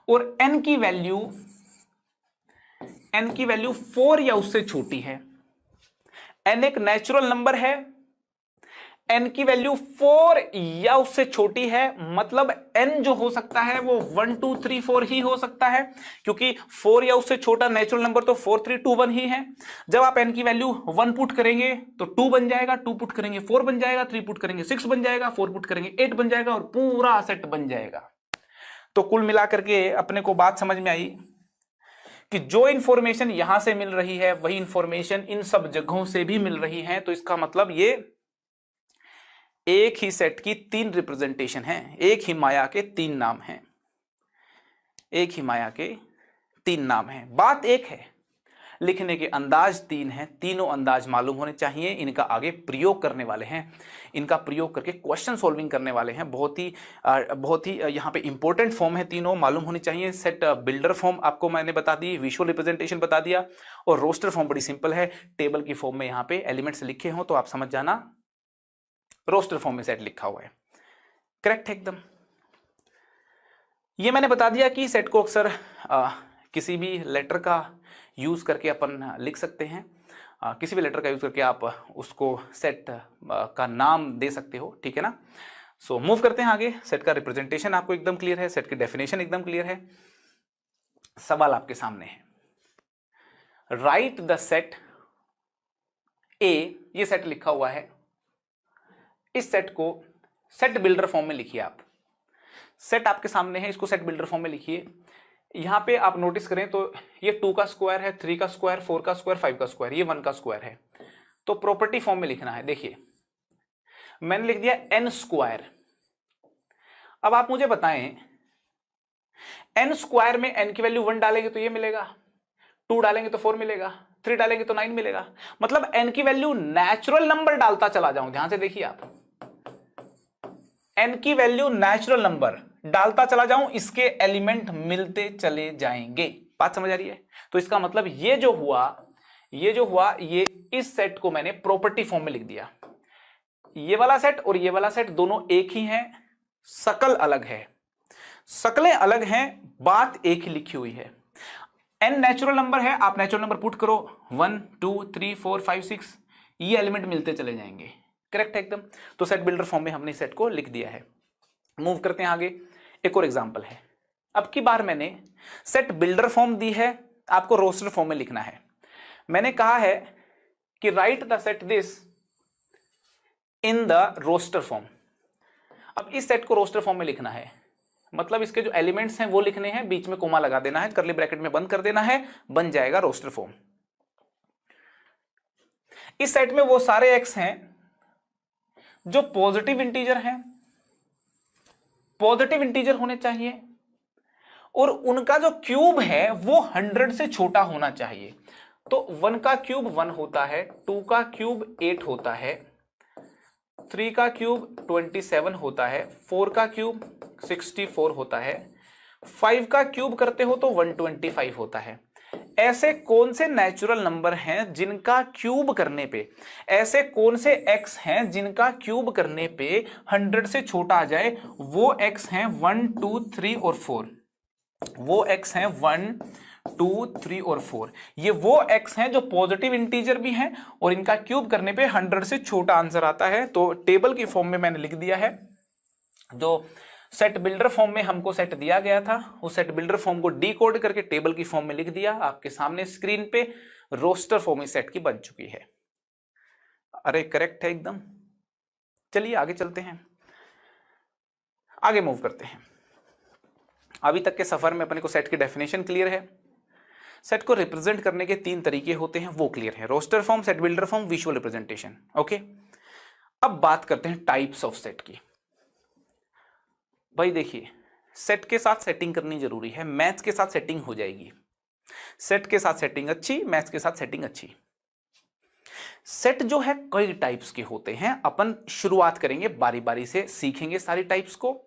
Speaker 1: और n की वैल्यू 4 या उससे छोटी है। n एक नेचुरल नंबर है, n की वैल्यू 4 या उससे छोटी है, मतलब n जो हो सकता है वो 1 2 3 4 ही हो सकता है, क्योंकि 4 या उससे छोटा नेचुरल नंबर तो 4 3 2 1 ही है। जब आप n की वैल्यू 1 पुट करेंगे तो 2 बन जाएगा, 2 पुट करेंगे 4 बन जाएगा, 3 पुट करेंगे 6 बन जाएगा, 4 पुट करेंगे 8 बन जाएगा और पूरा सेट बन जाएगा। तो कुल मिलाकर के अपने को बात समझ में आई कि जो इंफॉर्मेशन यहां से मिल रही है वही इंफॉर्मेशन इन सब जगहों से भी मिल रही है। तो इसका मतलब ये एक ही सेट की 3 रिप्रेजेंटेशन है, एक ही माया के 3 नाम हैं, एक ही माया के 3 नाम हैं। बात एक है, लिखने के अंदाज 3 हैं, तीनों अंदाज मालूम होने चाहिए। इनका आगे प्रयोग करने वाले हैं, इनका प्रयोग करके क्वेश्चन सॉल्विंग करने वाले हैं। बहुत ही यहाँ पे इंपॉर्टेंट फॉर्म है, तीनों मालूम होनी चाहिए। सेट बिल्डर फॉर्म आपको मैंने बता दी, विजुअल रिप्रेजेंटेशन बता दिया, और रोस्टर फॉर्म बड़ी सिंपल है। टेबल की फॉर्म में यहाँ पे एलिमेंट्स लिखे हों तो आप समझ जाना रोस्टर फॉर्म में सेट लिखा हुआ है। करेक्ट है एकदम। ये मैंने बता दिया कि सेट को अक्सर किसी भी लेटर का यूज करके अपन लिख सकते हैं। किसी भी लेटर का यूज करके आप उसको सेट का नाम दे सकते हो, ठीक है ना। सो मूव करते हैं आगे। सेट का रिप्रेजेंटेशन आपको एकदम क्लियर है, सेट की डेफिनेशन एकदम क्लियर है। सवाल आपके सामने है, राइट द सेट ए। ये सेट लिखा हुआ है, इस सेट को सेट बिल्डर फॉर्म में लिखिए। आप सेट आपके सामने है, इसको सेट बिल्डर फॉर्म में लिखिए। यहां पे आप नोटिस करें तो ये 2 का स्क्वायर है, 3 का स्क्वायर, 4 का स्क्वायर, 5 का स्क्वायर, ये 1 का स्क्वायर है। तो प्रॉपर्टी फॉर्म में लिखना है। देखिए मैंने लिख दिया n स्क्वायर। अब आप मुझे बताएं, n स्क्वायर में n की वैल्यू 1 डालेंगे तो ये मिलेगा, 2 डालेंगे तो 4 मिलेगा, 3 डालेंगे तो 9 मिलेगा। मतलब n की वैल्यू नेचुरल नंबर डालता चला जाऊं, ध्यान से देखिए आप, n की वैल्यू नेचुरल नंबर डालता चला जाऊं, इसके एलिमेंट मिलते चले जाएंगे। बात समझ आ रही है। तो इसका मतलब ये जो हुआ ये इस सेट को मैंने प्रॉपर्टी फॉर्म में लिख दिया। ये वाला सेट और ये वाला सेट दोनों एक ही हैं, शकल अलग है, शकलें अलग हैं, बात एक ही लिखी हुई है। n नेचुरल नंबर है, आप नेचुरल नंबर पुट करो, 1 2 3 4 5 6, ये एलिमेंट मिलते चले जाएंगे। करेक्ट है एकदम। तो सेट बिल्डर फॉर्म में हमने सेट को लिख दिया है। मूव करते हैं आगे। एक और एग्जांपल है। अब की बार मैंने सेट बिल्डर फॉर्म दी है, आपको रोस्टर फॉर्म में लिखना है। मैंने कहा है कि write the set this in the roster form. अब इस सेट को रोस्टर फॉर्म में लिखना है, मतलब इसके जो एलिमेंट्स हैं वो लिखने हैं, बीच में कोमा लगा देना है, कर्ली ब्रैकेट में बंद कर देना है, बन जाएगा रोस्टर फॉर्म। इस सेट में वो सारे एक्स हैं जो पॉजिटिव इंटीजर हैं, पॉजिटिव इंटीजर होने चाहिए, और उनका जो क्यूब है वो 100 से छोटा होना चाहिए। तो 1 का क्यूब 1 होता है, 2 का क्यूब 8 होता है, 3 का क्यूब 27 होता है, 4 का क्यूब 64 होता है, 5 का क्यूब करते हो तो 125 होता है। ऐसे कौन से नेचुरल नंबर हैं जिनका क्यूब करने पे, ऐसे कौन से x हैं जिनका क्यूब करने पे 100 से छोटा आ जाए, वो x हैं 1 2 3 और 4, वो x हैं 1 2 3 और 4। ये वो x हैं जो पॉजिटिव इंटीजर भी हैं और इनका क्यूब करने पे 100 से छोटा आंसर आता है। तो टेबल की फॉर्म में मैंने लिख दिया है, जो सेट बिल्डर फॉर्म में हमको सेट दिया गया था, उस सेट बिल्डर फॉर्म को डीकोड करके टेबल की फॉर्म में लिख दिया। आपके सामने स्क्रीन पे रोस्टर फॉर्म इस सेट की बन चुकी है। अरे करेक्ट है एकदम। चलिए आगे चलते हैं, आगे मूव करते हैं। अभी तक के सफर में अपने को सेट की डेफिनेशन क्लियर है, सेट को रिप्रेजेंट करने के 3 तरीके होते हैं वो क्लियर है, roster form, set builder form, visual representation. Okay, अब बात करते हैं टाइप्स ऑफ सेट की। भाई देखिए, सेट के साथ सेटिंग करनी जरूरी है, मैथ्स के साथ सेटिंग हो जाएगी, सेट के साथ सेटिंग अच्छी, मैथ्स के साथ सेटिंग अच्छी। सेट जो है कई टाइप्स के होते हैं, अपन शुरुआत करेंगे बारी बारी से, सीखेंगे सारी टाइप्स को।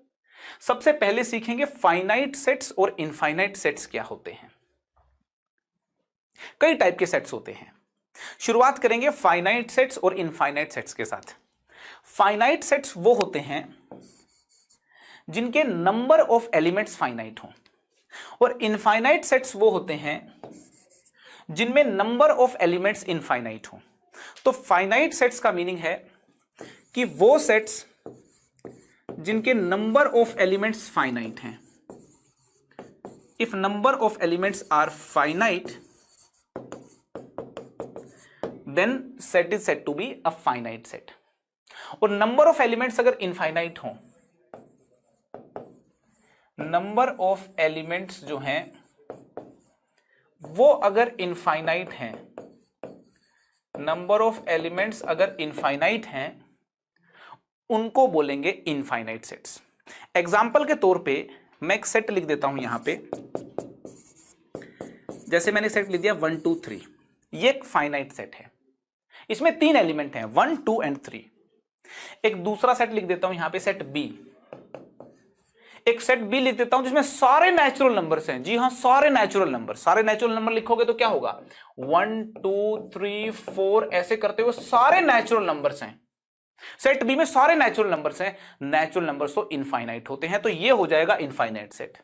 Speaker 1: सबसे पहले सीखेंगे फाइनाइट सेट्स और इनफाइनाइट सेट्स क्या होते हैं। कई टाइप के सेट्स होते हैं, शुरुआत करेंगे फाइनाइट सेट्स और इनफाइनाइट सेट्स के साथ। फाइनाइट सेट्स वो होते हैं जिनके नंबर ऑफ एलिमेंट्स फाइनाइट हों, और इनफाइनाइट सेट्स वो होते हैं जिनमें नंबर ऑफ एलिमेंट्स इनफाइनाइट हों। तो फाइनाइट सेट्स का मीनिंग है कि वो सेट्स जिनके नंबर ऑफ एलिमेंट्स फाइनाइट हैं। If number of elements are finite then set is said to be a finite set. और नंबर ऑफ एलिमेंट्स अगर इनफाइनाइट हों, नंबर ऑफ एलिमेंट्स जो हैं वो अगर इनफाइनाइट हैं, नंबर ऑफ एलिमेंट्स अगर इनफाइनाइट हैं, उनको बोलेंगे इनफाइनाइट सेट्स। एग्जाम्पल के तौर पे मैं एक सेट लिख देता हूं यहां पे, जैसे मैंने सेट लिख दिया 1 2 3, ये एक फाइनाइट सेट है, इसमें 3 एलिमेंट हैं 1 2 एंड 3। एक दूसरा सेट लिख देता हूं यहां पे, सेट बी, एक सेट बी लिख देता हूं जिसमें सारे नेचुरल नंबर्स हैं। जी हां, सारे नेचुरल नंबर, सारे नेचुरल नंबर लिखोगे तो क्या होगा, 1 2 3 4 ऐसे करते हुए सारे नेचुरल नंबर्स हैं। सेट बी में सारे नेचुरल नंबर्स हैं, नेचुरल नंबर्स तो इनफाइनाइट होते हैं, तो ये हो जाएगा इनफाइनाइट सेट।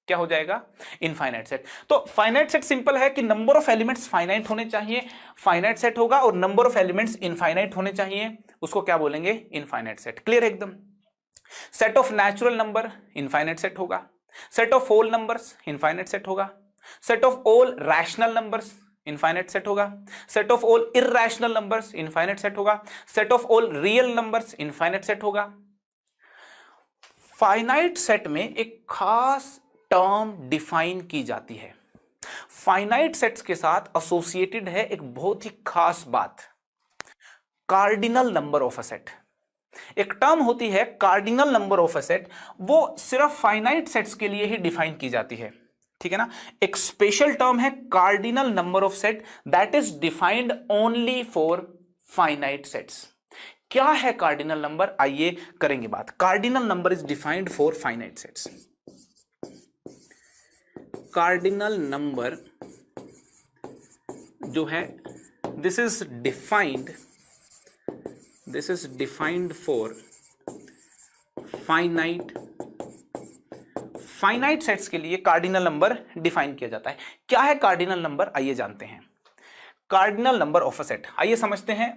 Speaker 1: क्या हो जाएगा, इनफाइनाइट सेट। तो फाइनाइट सेट सिंपल है कि नंबर ऑफ एलिमेंट्स फाइनाइट होने चाहिए, फाइनाइट सेट होगा, और नंबर ऑफ एलिमेंट्स इनफाइनाइट होने चाहिए, उसको क्या बोलेंगे, इनफाइनाइट सेट। क्लियर है एकदम। Set of natural number infinite set होगा, set of whole numbers infinite set होगा, set of all rational numbers infinite set होगा, set of all irrational numbers infinite set होगा, set of all real numbers infinite set होगा। Finite set में एक खास term define की जाती है, फाइनाइट सेट्स के साथ एसोसिएटेड है एक बहुत ही खास बात, cardinal number of a set. एक टर्म होती है cardinal number of a set, वो सिर्फ फाइनाइट सेट्स के लिए ही डिफाइन की जाती है, ठीक है ना। एक स्पेशल टर्म है cardinal number of set, that is defined only for finite sets. क्या है कार्डिनल नंबर, आइए करेंगे बात। Cardinal number is defined for finite sets. Cardinal number जो है, this is defined for finite sets के लिए कार्डिनल नंबर डिफाइन किया जाता है। क्या है कार्डिनल नंबर, आइए जानते हैं। Cardinal number of a set, आइए समझते हैं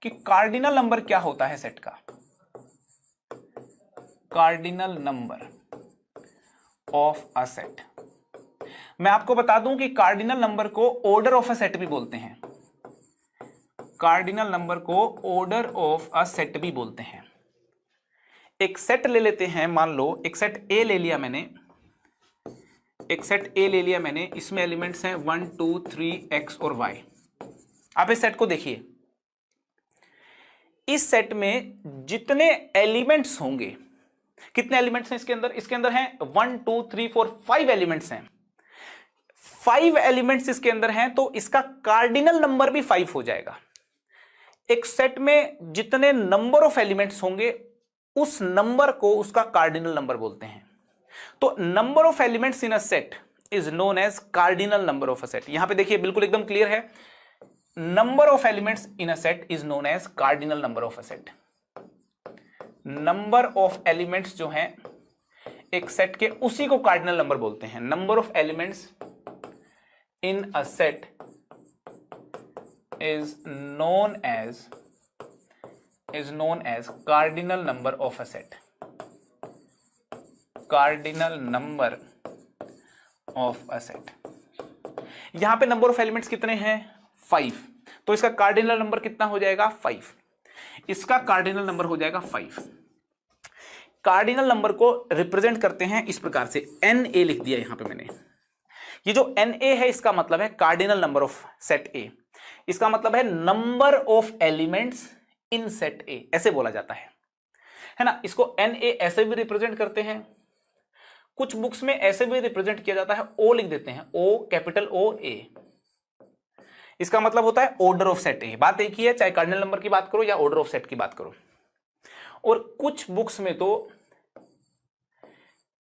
Speaker 1: कि कार्डिनल नंबर क्या होता है सेट का। Cardinal number of a set, मैं आपको बता दूं कि कार्डिनल नंबर को ऑर्डर ऑफ अ सेट भी बोलते हैं, कार्डिनल नंबर को ऑर्डर ऑफ अ सेट भी बोलते हैं। एक सेट ले लेते हैं, मान लो एक सेट ए ले लिया मैंने, इसमें एलिमेंट्स हैं 1 2 3 x और y। आप इस सेट को देखिए, इस सेट में जितने एलिमेंट्स होंगे, कितने एलिमेंट्स हैं इसके अंदर हैं 1 2 3 4 5 एलिमेंट्स हैं, 5 एलिमेंट्स इसके अंदर हैं, तो इसका कार्डिनल नंबर भी 5 हो जाएगा। एक सेट में जितने नंबर ऑफ एलिमेंट्स होंगे उस नंबर को उसका कार्डिनल नंबर बोलते हैं। तो number of elements in a set is known as cardinal number of a set. यहां पे देखिए बिल्कुल एकदम क्लियर है, number of elements in a set is known as cardinal number of a set. Number of elements जो हैं एक set के, उसी को कार्डिनल नंबर बोलते हैं। Number of elements in a set is known as cardinal number of a set। cardinal number of a set। यहां पे नंबर ऑफ एलिमेंट्स कितने हैं? 5। तो इसका कार्डिनल नंबर कितना हो जाएगा? 5। इसका कार्डिनल नंबर हो जाएगा 5। कार्डिनल नंबर को रिप्रेजेंट करते हैं इस प्रकार से, Na लिख दिया यहां पे मैंने। ये जो Na है इसका मतलब है cardinal number of set A। इसका मतलब है number of elements in set ए, ऐसे बोला जाता है ना। इसको Na ऐसे भी रिप्रेजेंट करते हैं, कुछ बुक्स में ऐसे भी रिप्रेजेंट किया जाता है, O लिख देते हैं, O कैपिटल O A। इसका मतलब होता है ऑर्डर ऑफ सेट ए। बात एक ही है, चाहे कार्डिनल नंबर की बात करो या ऑर्डर ऑफ सेट की बात करो। और कुछ बुक्स में तो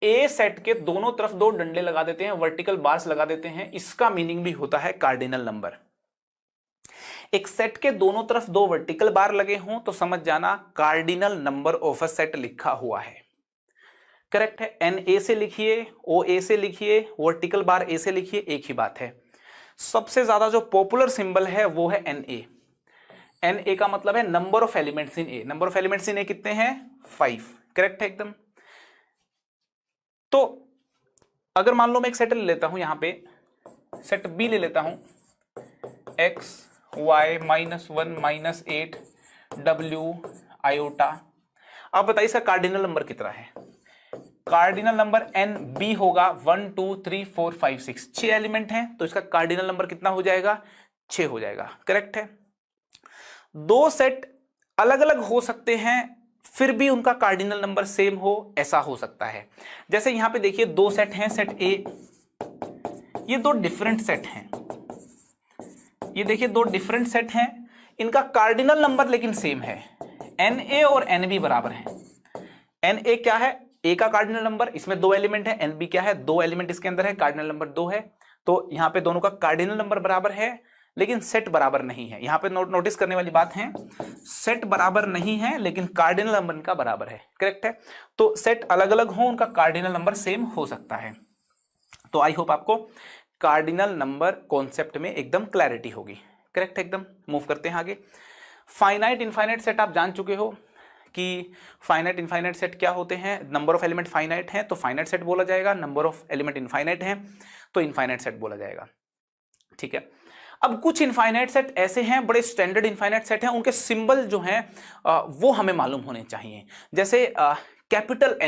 Speaker 1: ए सेट के दोनों तरफ 2 डंडे लगा देते हैं, वर्टिकल बार्स लगा देते हैं, इसका मीनिंग भी होता है कार्डिनल नंबर। एक सेट के दोनों तरफ 2 वर्टिकल बार लगे हों तो समझ जाना cardinal number of a set लिखा हुआ है। करेक्ट है। Na से लिखिए, OA से लिखिए, वर्टिकल बार A से लिखिए, एक ही बात है। सबसे ज्यादा जो पॉपुलर सिंबल है वो है Na। Na का मतलब है number of elements in A। Number of elements in A कितने हैं? 5। करेक्ट है एकदम। तो अगर मान लो मैं एक सेट ले लेता हूं, यहां पे सेट B ले लेता हूं, x y -1 -8 w आयोटा। अब बताइए इसका कार्डिनल नंबर कितना है? कार्डिनल नंबर NB होगा 1 2 3 4 5 6। 6 एलिमेंट हैं तो इसका कार्डिनल नंबर कितना हो जाएगा? 6 हो जाएगा। करेक्ट है। 2 सेट अलग अलग हो सकते हैं फिर भी उनका कार्डिनल नंबर सेम हो, ऐसा हो सकता है। जैसे यहां पे देखिए 2 सेट हैं, सेट A, ये 2 डिफरेंट सेट हैं। ये देखिए 2 डिफरेंट सेट हैं, इनका कार्डिनल नंबर लेकिन सेम है। Na और Nb बराबर हैं। Na क्या है? A का कार्डिनल नंबर, इसमें 2 एलिमेंट है। Nb क्या है? 2 एलिमेंट इसके अंदर है, कार्डिनल नंबर 2 है। तो यहां पे दोनों का कार्डिनल नंबर बराबर है लेकिन सेट बराबर नहीं है। यहां पे नोटिस करने वाली बात है, सेट बराबर नहीं है लेकिन कार्डिनल नंबर इनका बराबर है। करेक्ट है। तो सेट अलग अलग हो, उनका कार्डिनल नंबर सेम हो सकता है। तो आई होप आपको कार्डिनल नंबर कॉन्सेप्ट में एकदम क्लैरिटी होगी। करेक्ट है एकदम। मूव करते हैं आगे। फाइनाइट इनफाइनाइट सेट आप जान चुके हो कि फाइनाइट इनफाइनाइट सेट क्या होते हैं। नंबर ऑफ एलिमेंट फाइनाइट है तो फाइनाइट सेट बोला जाएगा, नंबर ऑफ एलिमेंट इनफाइनाइट है तो इनफाइनाइट सेट बोला जाएगा। ठीक है। अब कुछ इनफाइनाइट सेट ऐसे हैं, बड़े स्टैंडर्ड इनफाइनाइट सेट हैं, उनके सिंबल जो हैं वो हमें मालूम होने चाहिए। जैसे कैपिटल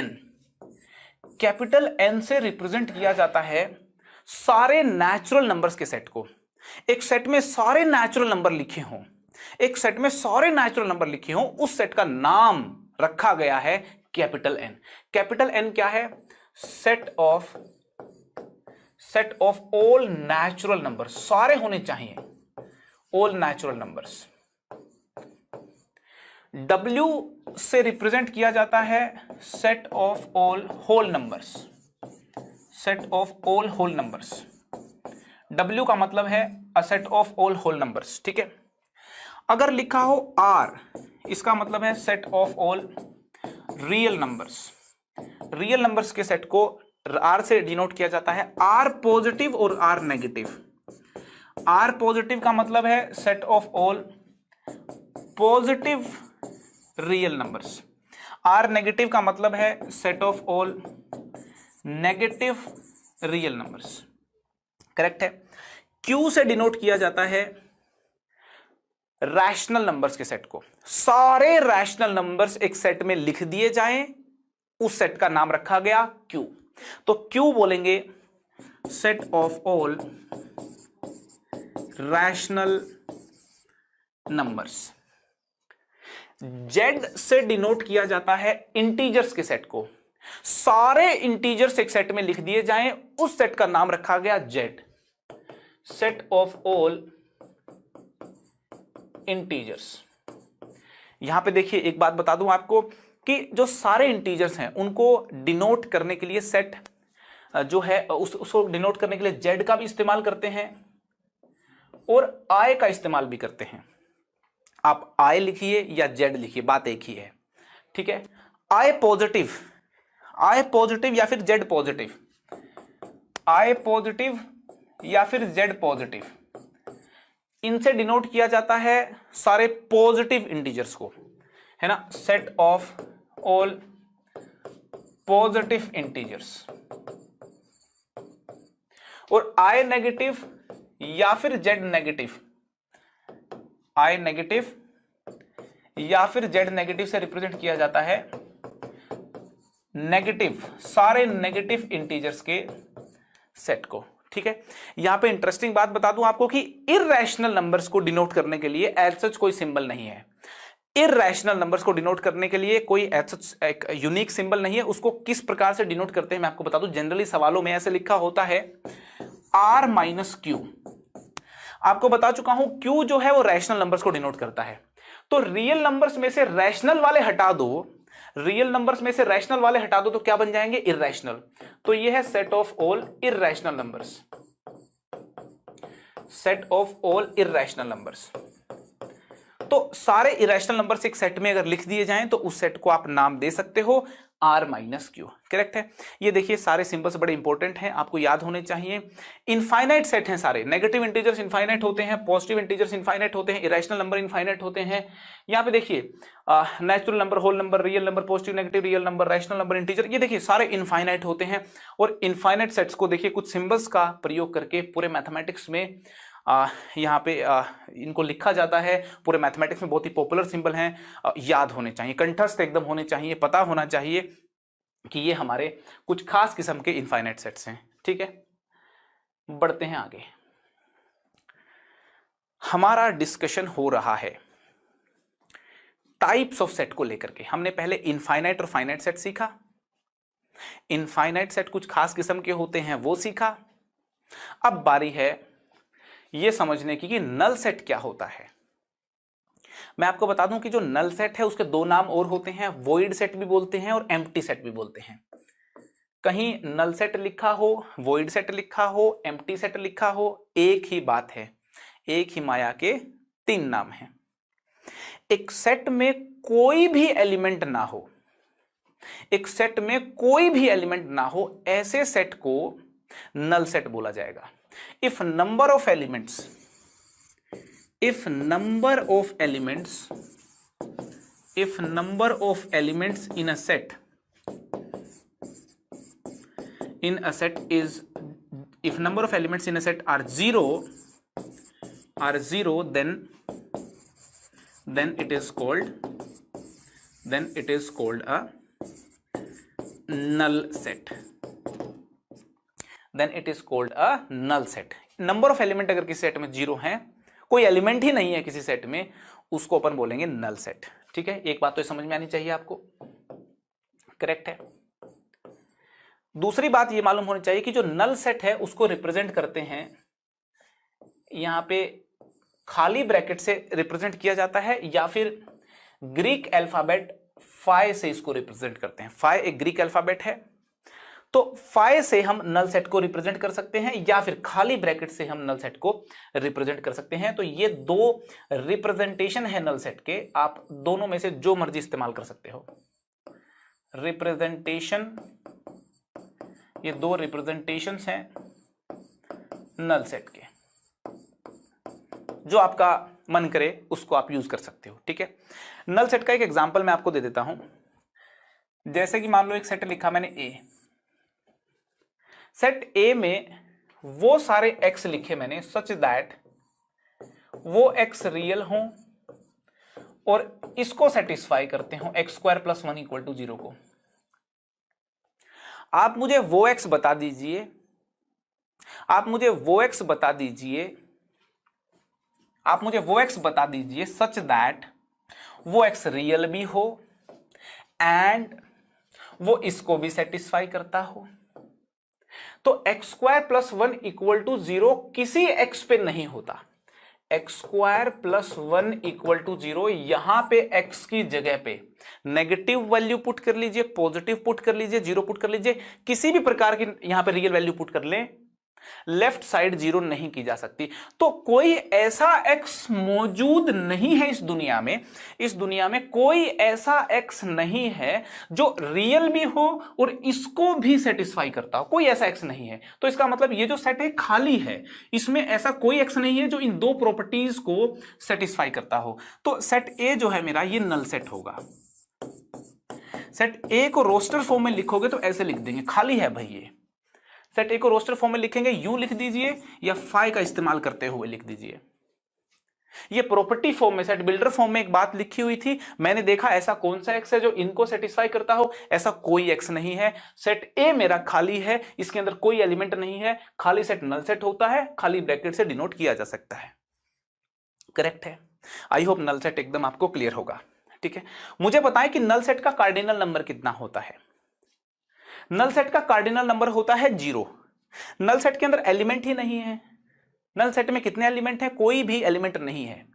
Speaker 1: N से रिप्रेजेंट किया जाता है सारे नेचुरल नंबर्स के सेट को। एक सेट में सारे नेचुरल नंबर लिखे हों, एक सेट में सारे नेचुरल नंबर लिखे हों, उस सेट का नाम रखा गया है कैपिटल N। कैपिटल N क्या है? Set of all natural number, सारे होने चाहिए, ऑल नेचुरल नंबर्स। W से रिप्रेजेंट किया जाता है set of all whole numbers, set of all whole numbers. W का मतलब है a set of all whole numbers. ठीक है। अगर लिखा हो R, इसका मतलब है set of all real numbers. Real numbers के सेट को R से डिनोट किया जाता है, R पॉजिटिव और R नेगेटिव। R पॉजिटिव का मतलब है set of all positive real numbers. R negative का मतलब है set of all negative real numbers. Correct है। Q से डिनोट किया जाता है रैशनल नंबर्स के सेट को। सारे रैशनल नंबर्स एक सेट में लिख दिए जाएं, उस सेट का नाम रखा गया Q। तो Q बोलेंगे set of all rational numbers. Z से डिनोट किया जाता है इंटीजर्स के सेट को। सारे इंटीजर्स एक सेट में लिख दिए जाएं, उस सेट का नाम रखा गया Z, set of all integers. यहां पे देखिए एक बात बता दूं आपको कि जो सारे इंटीजर्स हैं उनको डिनोट करने के लिए सेट जो है उसको डिनोट करने के लिए जेड का भी इस्तेमाल करते हैं और आई का इस्तेमाल भी करते हैं। आप आई लिखिए या जेड लिखिए, बात एक ही है, ठीक है। आई पॉजिटिव या फिर जेड पॉजिटिव, आई पॉजिटिव या फिर जेड पॉजिटिव, इनसे डिनोट किया जाता है सारे पॉजिटिव इंटीजर्स को, है ना। Set of all positive integers. और आई नेगेटिव या फिर जेड नेगेटिव, आई नेगेटिव या फिर जेड नेगेटिव से रिप्रेजेंट किया जाता है नेगेटिव, सारे नेगेटिव इंटीजर्स के सेट को, ठीक है। यहां पे इंटरेस्टिंग बात बता दूं आपको कि इररेशनल नंबर्स को डिनोट करने के लिए एज सच कोई सिंबल नहीं है। इररेशनल नंबर्स को डिनोट करने के लिए कोई एज सच एक यूनिक सिंबल नहीं है। उसको किस प्रकार से डिनोट करते हैं मैं आपको बता दूं। जनरली सवालों में ऐसे लिखा होता है R माइनस क्यू। आपको बता चुका हूं क्यू जो है वो रैशनल नंबर्स को डिनोट करता है। तो रियल नंबर्स में से रैशनल वाले हटा दो, रियल नंबर्स में से रैशनल वाले हटा दो तो क्या बन जाएंगे, इररेशनल। तो ये है set of all irrational numbers, set of all irrational numbers. तो सारे इरेशनल नंबर्स एक सेट में अगर लिख दिए जाएं तो उस सेट को आप नाम दे सकते हो R माइनस क्यू, करेक्ट है। ये देखिए सारे सिंबल्स बड़े इंपॉर्टेंट हैं, आपको याद होने चाहिए। इनफाइनाइट सेट हैं सारे, नेगेटिव इंटीजर्स इनफाइनाइट होते हैं, पॉजिटिव इंटीजर्स इनफाइनाइट होते हैं, इरेशनल नंबर इनफाइनाइट होते हैं। यहाँ पे देखिए natural number, whole number, real number, positive, negative, real number, rational number, integer, ये देखिए सारे इनफाइनाइट होते हैं। और इनफाइनाइट सेट्स को देखिए कुछ सिंबल्स का प्रयोग करके पूरे मैथमेटिक्स में यहाँ पे इनको लिखा जाता है। पूरे मैथमेटिक्स में बहुत ही पॉपुलर सिंबल हैं, याद होने चाहिए, कंठस्थ एकदम होने चाहिए, पता होना चाहिए कि ये हमारे कुछ खास किस्म के इनफाइनाइट सेट्स हैं, ठीक है। बढ़ते हैं आगे। हमारा डिस्कशन हो रहा है टाइप्स ऑफ सेट को लेकर के। हमने पहले इनफाइनाइट और फाइनाइट सेट सीखा, इनफाइनाइट सेट कुछ खास किस्म के होते हैं वो सीखा। अब बारी है ये समझने की कि नल सेट क्या होता है। मैं आपको बता दूं कि जो नल सेट है उसके दो नाम और होते हैं, वॉइड सेट भी बोलते हैं और एम्प्टी सेट भी बोलते हैं। कहीं नल सेट लिखा हो, वॉइड सेट लिखा हो, एम्प्टी सेट लिखा हो, एक ही बात है, एक ही माया के तीन नाम हैं। एक सेट में कोई भी एलिमेंट ना हो, एक सेट में कोई भी एलिमेंट ना हो, ऐसे सेट को नल सेट बोला जाएगा। If number of elements in a set is, if number of elements in a set are zero, then it is called a null set. Then it is called a null set. Number of element अगर किसी set में zero हैं, कोई element ही नहीं है किसी set में, उसको अपन बोलेंगे नल सेट, ठीक है। एक बात तो समझ में आनी चाहिए आपको, करेक्ट है। दूसरी बात ये मालूम होनी चाहिए कि जो नल सेट है उसको रिप्रेजेंट करते हैं, यहां पे खाली ब्रैकेट से रिप्रेजेंट किया जाता है या फिर ग्रीक अल्फाबेट फाई से इसको रिप्रेजेंट करते हैं। फाई एक ग्रीक अल्फाबेट है, तो फाई से हम नल सेट को रिप्रेजेंट कर सकते हैं या फिर खाली ब्रैकेट से हम नल सेट को रिप्रेजेंट कर सकते हैं। तो ये दो रिप्रेजेंटेशन है नल सेट के, आप दोनों में से जो मर्जी इस्तेमाल कर सकते हो। रिप्रेजेंटेशन, ये दो रिप्रेजेंटेशंस हैं नल सेट के, जो आपका मन करे उसको आप यूज कर सकते हो, ठीक है। नल सेट का एक एग्जांपल मैं आपको दे देता हूं। जैसे कि मान लो एक सेट लिखा मैंने ए, सेट ए में वो सारे एक्स लिखे मैंने सच दैट वो एक्स रियल हों और इसको सेटिस्फाई करते हो, x square plus 1 equal to 0 को। आप मुझे वो एक्स बता दीजिए, आप मुझे वो एक्स बता दीजिए, आप मुझे वो एक्स बता दीजिए सच दैट वो एक्स रियल भी हो एंड वो इसको भी सेटिस्फाई करता हो। तो x square plus 1 equal to 0 किसी एक्स पे नहीं होता, x square plus 1 equal to 0। यहां पे x की जगह पे नेगेटिव वैल्यू पुट कर लीजिए, पॉजिटिव पुट कर लीजिए, 0 पुट कर लीजिए, किसी भी प्रकार की यहां पे रियल वैल्यू पुट कर लें, लेफ्ट साइड 0 नहीं की जा सकती। तो कोई ऐसा x मौजूद नहीं है इस दुनिया में, इस दुनिया में कोई ऐसा x नहीं है जो रियल भी हो और इसको भी सेटिस्फाई करता हो, कोई ऐसा x नहीं है। तो इसका मतलब ये जो सेट है खाली है, इसमें ऐसा कोई x नहीं है जो इन दो प्रॉपर्टीज को सेटिस्फाई करता हो। तो सेट A जो है मेरा, ये नल सेट होगा। सेट A को रोस्टर फॉर्म में लिखोगे तो ऐसे लिख देंगे, खाली है भाई ये। सेट ए को रोस्टर फॉर्म में लिखेंगे, यूं लिख दीजिए या फाई का इस्तेमाल करते हुए लिख दीजिए। ये प्रॉपर्टी फॉर्म में, सेट बिल्डर फॉर्म में एक बात लिखी हुई थी, मैंने देखा ऐसा कौन सा एक्स है जो इनको सेटिस्फाई करता हो, ऐसा कोई एक्स नहीं है। सेट ए मेरा खाली है, इसके अंदर कोई एलिमेंट नहीं है, खाली सेट नल सेट होता है, खाली ब्रैकेट से डिनोट किया जा सकता है। करेक्ट है। आई होप नल सेट एकदम आपको क्लियर होगा। ठीक है, मुझे बताएं कि नल सेट का कार्डिनल नंबर कितना होता है। नल सेट का कार्डिनल नंबर होता है 0। नल सेट के अंदर एलिमेंट ही नहीं है। नल सेट में कितने एलिमेंट हैं? कोई भी एलिमेंट नहीं है।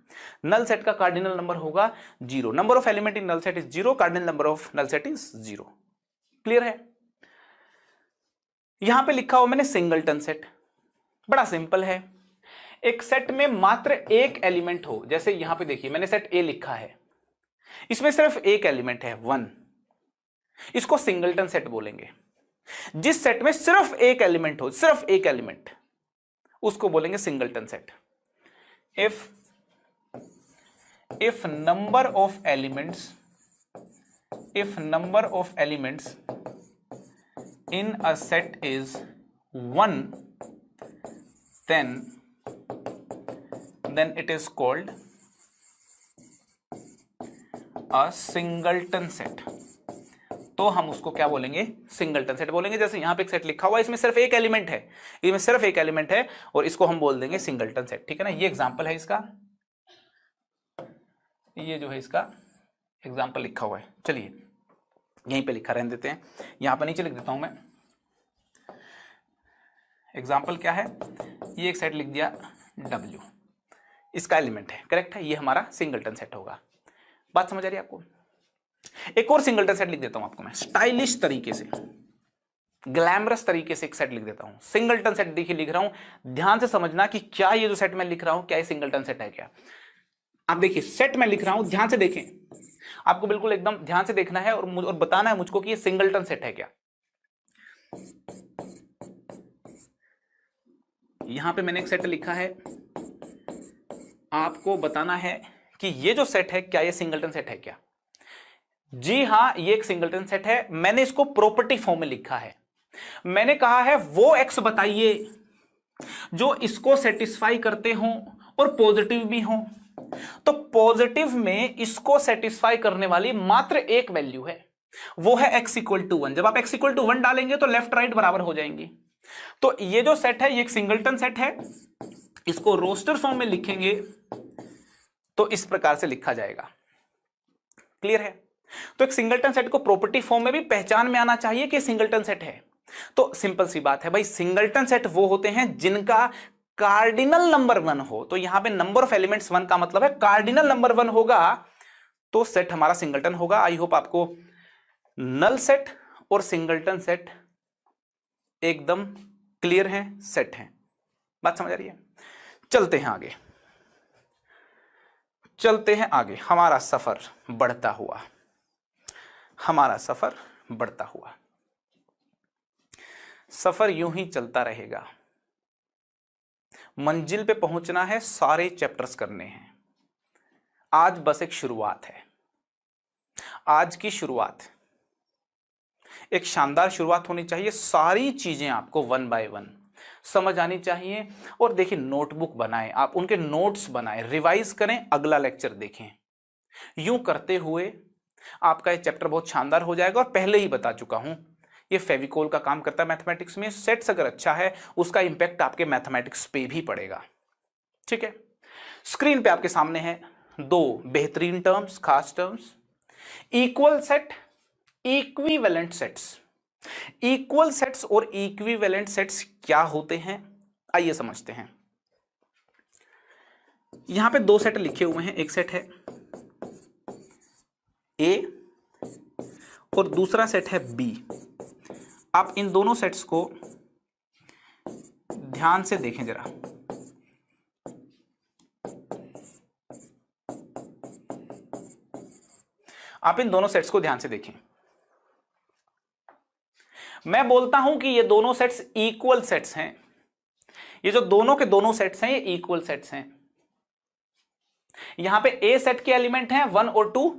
Speaker 1: नल सेट का कार्डिनल नंबर होगा 0। Number of element in null set is 0, cardinal number of null set is 0। Clear है? यहां पे लिखा हुआ मैंने सिंगलटन सेट, बड़ा सिंपल है। एक सेट में मात्र एक एलिमेंट हो, जैसे यहां पे देखिए मैंने सेट ए लिखा है, इसमें सिर्फ एक एलिमेंट है 1, इसको सिंगलटन सेट बोलेंगे। जिस सेट में सिर्फ एक एलिमेंट हो, सिर्फ एक एलिमेंट, उसको बोलेंगे singleton set. If number of elements in a set is 1, then it is called a singleton set। तो हम उसको क्या बोलेंगे? सिंगलटन सेट बोलेंगे। जैसे यहां पे एक सेट लिखा हुआ है, इसमें सिर्फ एक एलिमेंट है, इसमें सिर्फ एक एलिमेंट है और इसको हम बोल देंगे सिंगलटन सेट। ठीक है ना? ये एग्जांपल है इसका, ये जो है इसका एग्जांपल लिखा हुआ है। चलिए यहीं पे लिखा रहने देते हैं, यहां पर नीचे लिख देता हूं मैं। एग्जांपल क्या है? ये एक सेट लिख दिया W, इसका एलिमेंट है, करेक्ट है, ये हमारा सिंगलटन सेट होगा। बात समझ आ रही है आपको? एक और सिंगलटन सेट लिख देता हूं आपको मैं, स्टाइलिश तरीके से, ग्लैमरस तरीके से एक सेट लिख देता हूं। सिंगलटन सेट देखिए लिख रहा हूं, ध्यान से समझना कि क्या ये जो सेट मैं लिख रहा हूं, क्या ये सिंगलटन सेट है क्या। आप देखिए सेट मैं लिख रहा हूं, ध्यान से देखें, आपको बिल्कुल एकदम ध्यान से देखना है और बताना है मुझको कि ये सिंगलटन सेट है क्या। यहां पे मैंने एक सेट लिखा है, आपको बताना है कि ये जो सेट है क्या ये सिंगलटन सेट है क्या। जी हां, ये एक सिंगलटन सेट है। मैंने इसको प्रॉपर्टी फॉर्म में लिखा है। मैंने कहा है वो एक्स बताइए जो इसको सेटिस्फाई करते हो और पॉजिटिव भी हो। तो पॉजिटिव में इसको सेटिस्फाई करने वाली मात्र एक वैल्यू है, वो है x इक्वल टू 1। जब आप x इक्वल टू 1 डालेंगे तो लेफ्ट राइट बराबर हो जाएंगी। तो ये जो सेट है ये एक सिंगलटन सेट है। इसको रोस्टर फॉर्म में लिखेंगे तो इस प्रकार से लिखा जाएगा। क्लियर है? तो एक सिंगलटन सेट को प्रॉपर्टी फॉर्म में भी पहचान में आना चाहिए कि सिंगलटन सेट है। तो सिंपल सी बात है भाई, सिंगलटन सेट वो होते हैं जिनका कार्डिनल नंबर 1 हो। तो यहां पे नंबर ऑफ एलिमेंट्स 1 का मतलब है कार्डिनल नंबर 1 होगा तो सेट हमारा सिंगलटन होगा। आई होप आपको नल सेट और सिंगलटन सेट एकदम क्लियर है, सेट है। बात समझ आ रही है? चलते हैं आगे, चलते हैं आगे। हमारा सफर बढ़ता हुआ, हमारा सफर बढ़ता हुआ, सफर यूं ही चलता रहेगा। मंजिल पे पहुंचना है, सारे चैप्टर्स करने हैं। आज बस एक शुरुआत है, आज की शुरुआत, एक शानदार शुरुआत होनी चाहिए। सारी चीजें आपको 1 बाय 1 समझ आनी चाहिए। और देखिए नोटबुक बनाएं, आप उनके नोट्स बनाएं, रिवाइज करें, अगला लेक्चर देखें। यूं करते हुए आपका ये चैप्टर बहुत शानदार हो जाएगा। और पहले ही बता चुका हूं, ये फेविकोल का काम करता है मैथमेटिक्स में। सेट्स अगर अच्छा है उसका इंपैक्ट आपके मैथमेटिक्स पे भी पड़ेगा। ठीक है? स्क्रीन पे आपके सामने है दो बेहतरीन टर्म्स, खास terms, equal set, equivalent sets. Equal sets और इक्विवेलेंट सेट्स क्या होते हैं, आइए समझते हैं। यहां पे दो सेट लिखे हुए हैं, एक सेट है ए और दूसरा सेट है बी। आप इन दोनों सेट्स को ध्यान से देखें जरा। आप इन दोनों सेट्स को ध्यान से देखें। मैं बोलता हूं कि ये दोनों सेट्स इक्वल सेट्स हैं। ये जो दोनों के दोनों सेट्स हैं ये इक्वल सेट्स हैं। यहां पे ए सेट के एलिमेंट हैं 1 और 2।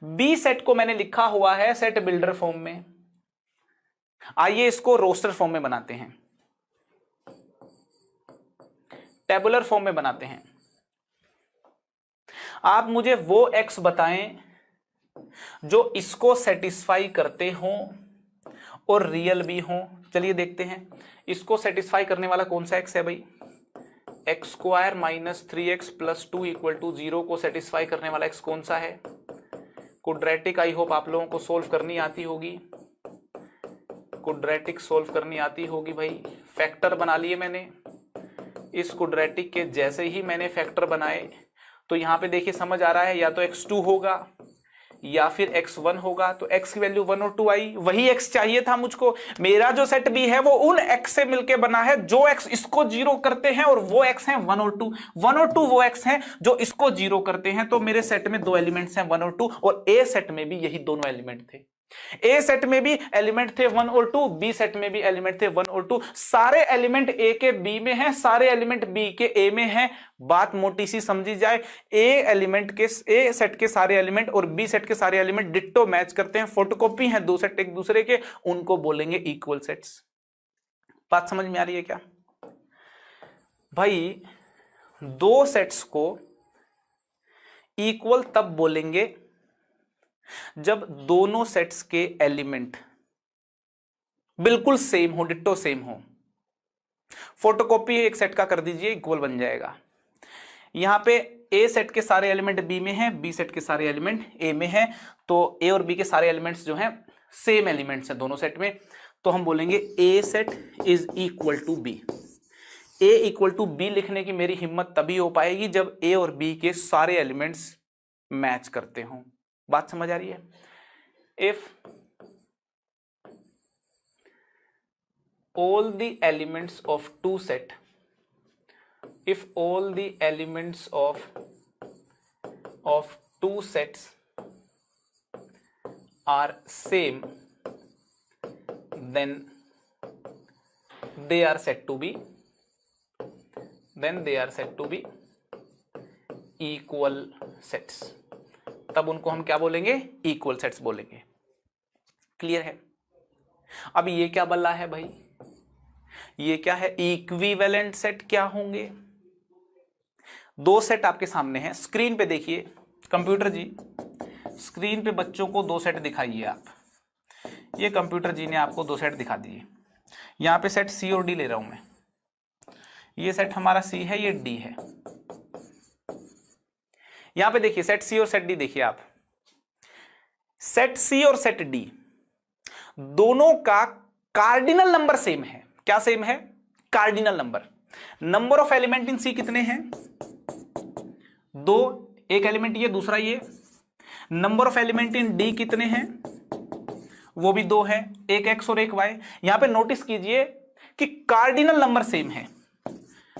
Speaker 1: बी सेट को मैंने लिखा हुआ है सेट बिल्डर फॉर्म में। आइए इसको रोस्टर फॉर्म में बनाते हैं, टेबुलर फॉर्म में बनाते हैं। आप मुझे वो एक्स बताएं जो इसको सेटिस्फाई करते हों और रियल भी हों। चलिए देखते हैं इसको सेटिस्फाई करने वाला कौन सा एक्स है भाई। X square minus 3x plus 2 equal to 0 को सेटिस्फाई करने वाला एक्स कौन सा है। क्वाड्रेटिक आई होप आप लोगों को सोल्व करनी आती होगी, क्वाड्रेटिक सोल्व करनी आती होगी भाई। फैक्टर बना लिए मैंने। इस क्वाड्रेटिक के जैसे ही मैंने फैक्टर बनाए तो यहां पे देखिए समझ आ रहा है, या तो x2 होगा या फिर x1 होगा। तो x की वैल्यू 1 और 2 आई, वही x चाहिए था मुझको। मेरा जो सेट b है वो उन x से मिलके बना है जो x इसको 0 करते हैं, और वो x हैं 1 और 2। 1 और 2 वो x हैं जो इसको 0 करते हैं। तो मेरे सेट में दो एलिमेंट्स हैं 1 और 2, और a सेट में भी यही दोनों एलिमेंट थे। ए सेट में भी एलिमेंट थे 1 और 2, बी सेट में भी एलिमेंट थे 1 और 2। सारे एलिमेंट ए के बी में हैं, सारे एलिमेंट बी के ए में हैं। बात मोटी सी समझी जाए, ए सेट के सारे एलिमेंट और बी सेट के सारे एलिमेंट डिट्टो मैच करते हैं, फोटोकॉपी हैं दो सेट एक दूसरे के, उनको बोलेंगे इक्वल सेट्स। बात समझ में आ रही है क्या भाई। दो सेट्स को इक्वल तब बोलेंगे जब दोनों सेट्स के एलिमेंट बिल्कुल सेम हो, डिट्टो सेम हो। फोटोकॉपी एक सेट का कर दीजिए, इक्वल बन जाएगा। यहां पे ए सेट के सारे एलिमेंट बी में हैं, बी सेट के सारे एलिमेंट ए में हैं, तो ए और बी के सारे एलिमेंट्स जो हैं सेम एलिमेंट्स हैं दोनों सेट में। तो हम बोलेंगे A set is equal to B. A equal to B लिखने की मेरी हिम्मत तभी हो पाएगी जब ए और बी के सारे एलिमेंट्स मैच करते हों। बात समझ आ रही है। If all the elements of two set, if all the elements of two sets are same, then they are said to be equal sets। तब उनको हम क्या बोलेंगे, इक्वल सेट्स बोलेंगे। क्लियर है। अब ये क्या बल्ला है भाई, ये क्या है, इक्विवेलेंट सेट क्या होंगे। दो सेट आपके सामने हैं, स्क्रीन पे देखिए। कंप्यूटर जी स्क्रीन पे बच्चों को दो सेट दिखाइए आप। ये कंप्यूटर जी ने आपको दो सेट दिखा दिए। यहां पे सेट सी और डी ले रहा हूं मैं। ये सेट हमारा सी है, ये डी है। यहां पे देखिए सेट सी और सेट डी देखिए आप। सेट सी और सेट डी दोनों का कार्डिनल नंबर सेम है। क्या सेम है, cardinal number. Number of element in C कितने हैं, दो। एक एलिमेंट ये, दूसरा ये। Number of element in D कितने हैं, वो भी दो है, एक एक्स और एक वाई। यहां पे नोटिस कीजिए कि कार्डिनल नंबर सेम है।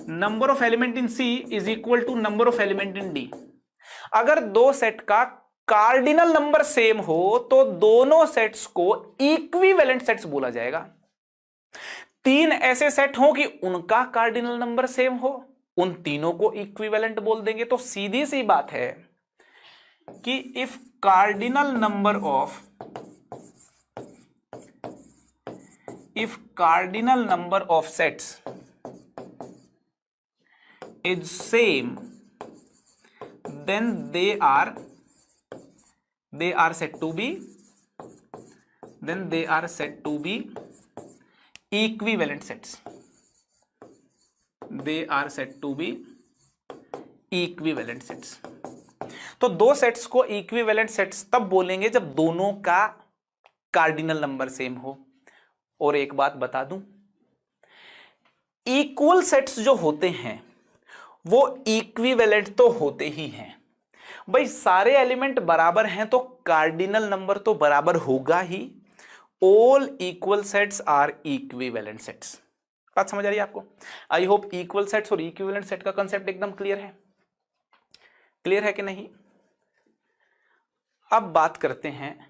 Speaker 1: Number of element in C is equal to number of element in D. अगर दो सेट का कार्डिनल नंबर सेम हो तो दोनों सेट्स को इक्विवेलेंट सेट्स बोला जाएगा। तीन ऐसे सेट हो कि उनका कार्डिनल नंबर सेम हो, उन तीनों को इक्विवेलेंट बोल देंगे। तो सीधी सी बात है कि if cardinal number of sets is same, then they are said to be equivalent sets। they are said to be equivalent sets। तो दो सेट्स को इक्विवेलेंट सेट्स तब बोलेंगे जब दोनों का कार्डिनल नंबर सेम हो। और एक बात बता दूं, इक्वल सेट्स जो होते हैं वो इक्विवेलेंट तो होते ही हैं भाई। सारे एलिमेंट बराबर हैं तो कार्डिनल नंबर तो बराबर होगा ही। All equal sets are equivalent sets. बात समझ आ रही है आपको? आई होप इक्वल सेट्स और इक्विवेलेंट सेट का कंसेप्ट एकदम क्लियर है। क्लियर है कि नहीं? अब बात करते हैं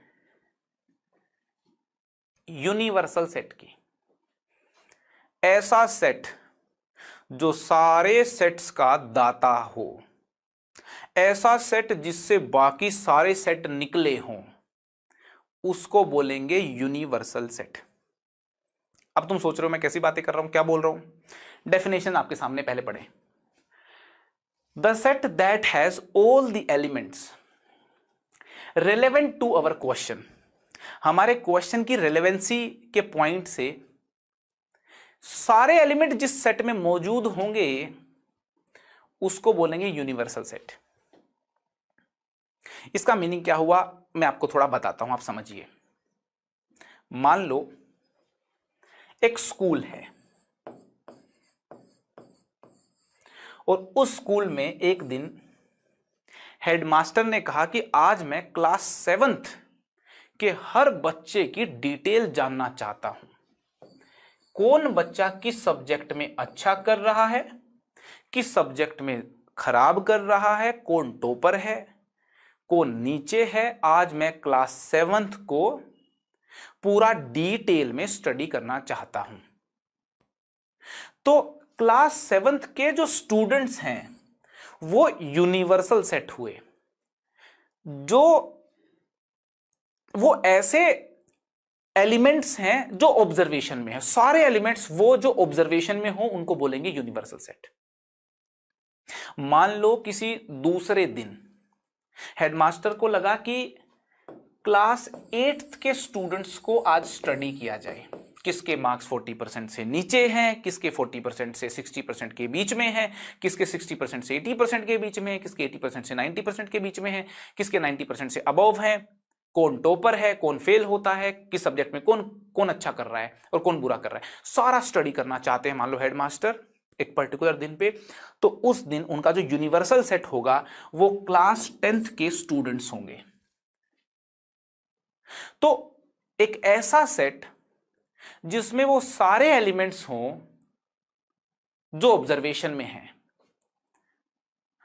Speaker 1: यूनिवर्सल सेट की। ऐसा सेट जो सारे सेट्स का दाता हो, ऐसा सेट जिससे बाकी सारे सेट निकले हों, उसको बोलेंगे यूनिवर्सल सेट। अब तुम सोच रहे हो मैं कैसी बातें कर रहा हूं, क्या बोल रहा हूं? डेफिनेशन आपके सामने पहले पढ़े। The set that has all the elements relevant to our question. हमारे क्वेश्चन की रेलेवेंसी के पॉइंट से सारे एलिमेंट जिस सेट में मौजूद होंगे उसको बोलेंगे यूनिवर्सल सेट। इसका मीनिंग क्या हुआ मैं आपको थोड़ा बताता हूं, आप समझिए। मान लो एक स्कूल है और उस स्कूल में एक दिन हेडमास्टर ने कहा कि आज मैं क्लास 7th के हर बच्चे की डिटेल जानना चाहता हूं। कौन बच्चा किस सब्जेक्ट में अच्छा कर रहा है, किस सब्जेक्ट में खराब कर रहा है, कौन टॉपर है, कौन नीचे है। आज मैं क्लास 7th को पूरा डिटेल में स्टडी करना चाहता हूं। तो क्लास 7th के जो स्टूडेंट्स हैं वो यूनिवर्सल सेट हुए। जो वो ऐसे एलिमेंट्स हैं जो ऑब्जर्वेशन में है, सारे एलिमेंट्स वो जो ऑब्जर्वेशन में हो उनको बोलेंगे यूनिवर्सल सेट। मान लो किसी दूसरे दिन हेडमास्टर को लगा कि क्लास 8th के स्टूडेंट्स को आज स्टडी किया जाए। किसके मार्क्स 40% से नीचे हैं, किसके 40% से 60% के बीच में हैं, किसके 60% से 80% के बीच में है, किसके 80% से 90% के बीच में है, किसके 90% से अबव है, कौन टॉपर है, कौन फेल होता है, किस सब्जेक्ट में कौन कौन अच्छा कर रहा है और कौन बुरा कर रहा है, सारा स्टडी करना चाहते हैं मान लो हेडमास्टर एक पर्टिकुलर दिन पे। तो उस दिन उनका जो यूनिवर्सल सेट होगा वो क्लास 10th के स्टूडेंट्स होंगे। तो एक ऐसा सेट जिसमें वो सारे एलिमेंट्स हों जो ऑब्जर्वेशन में हैं,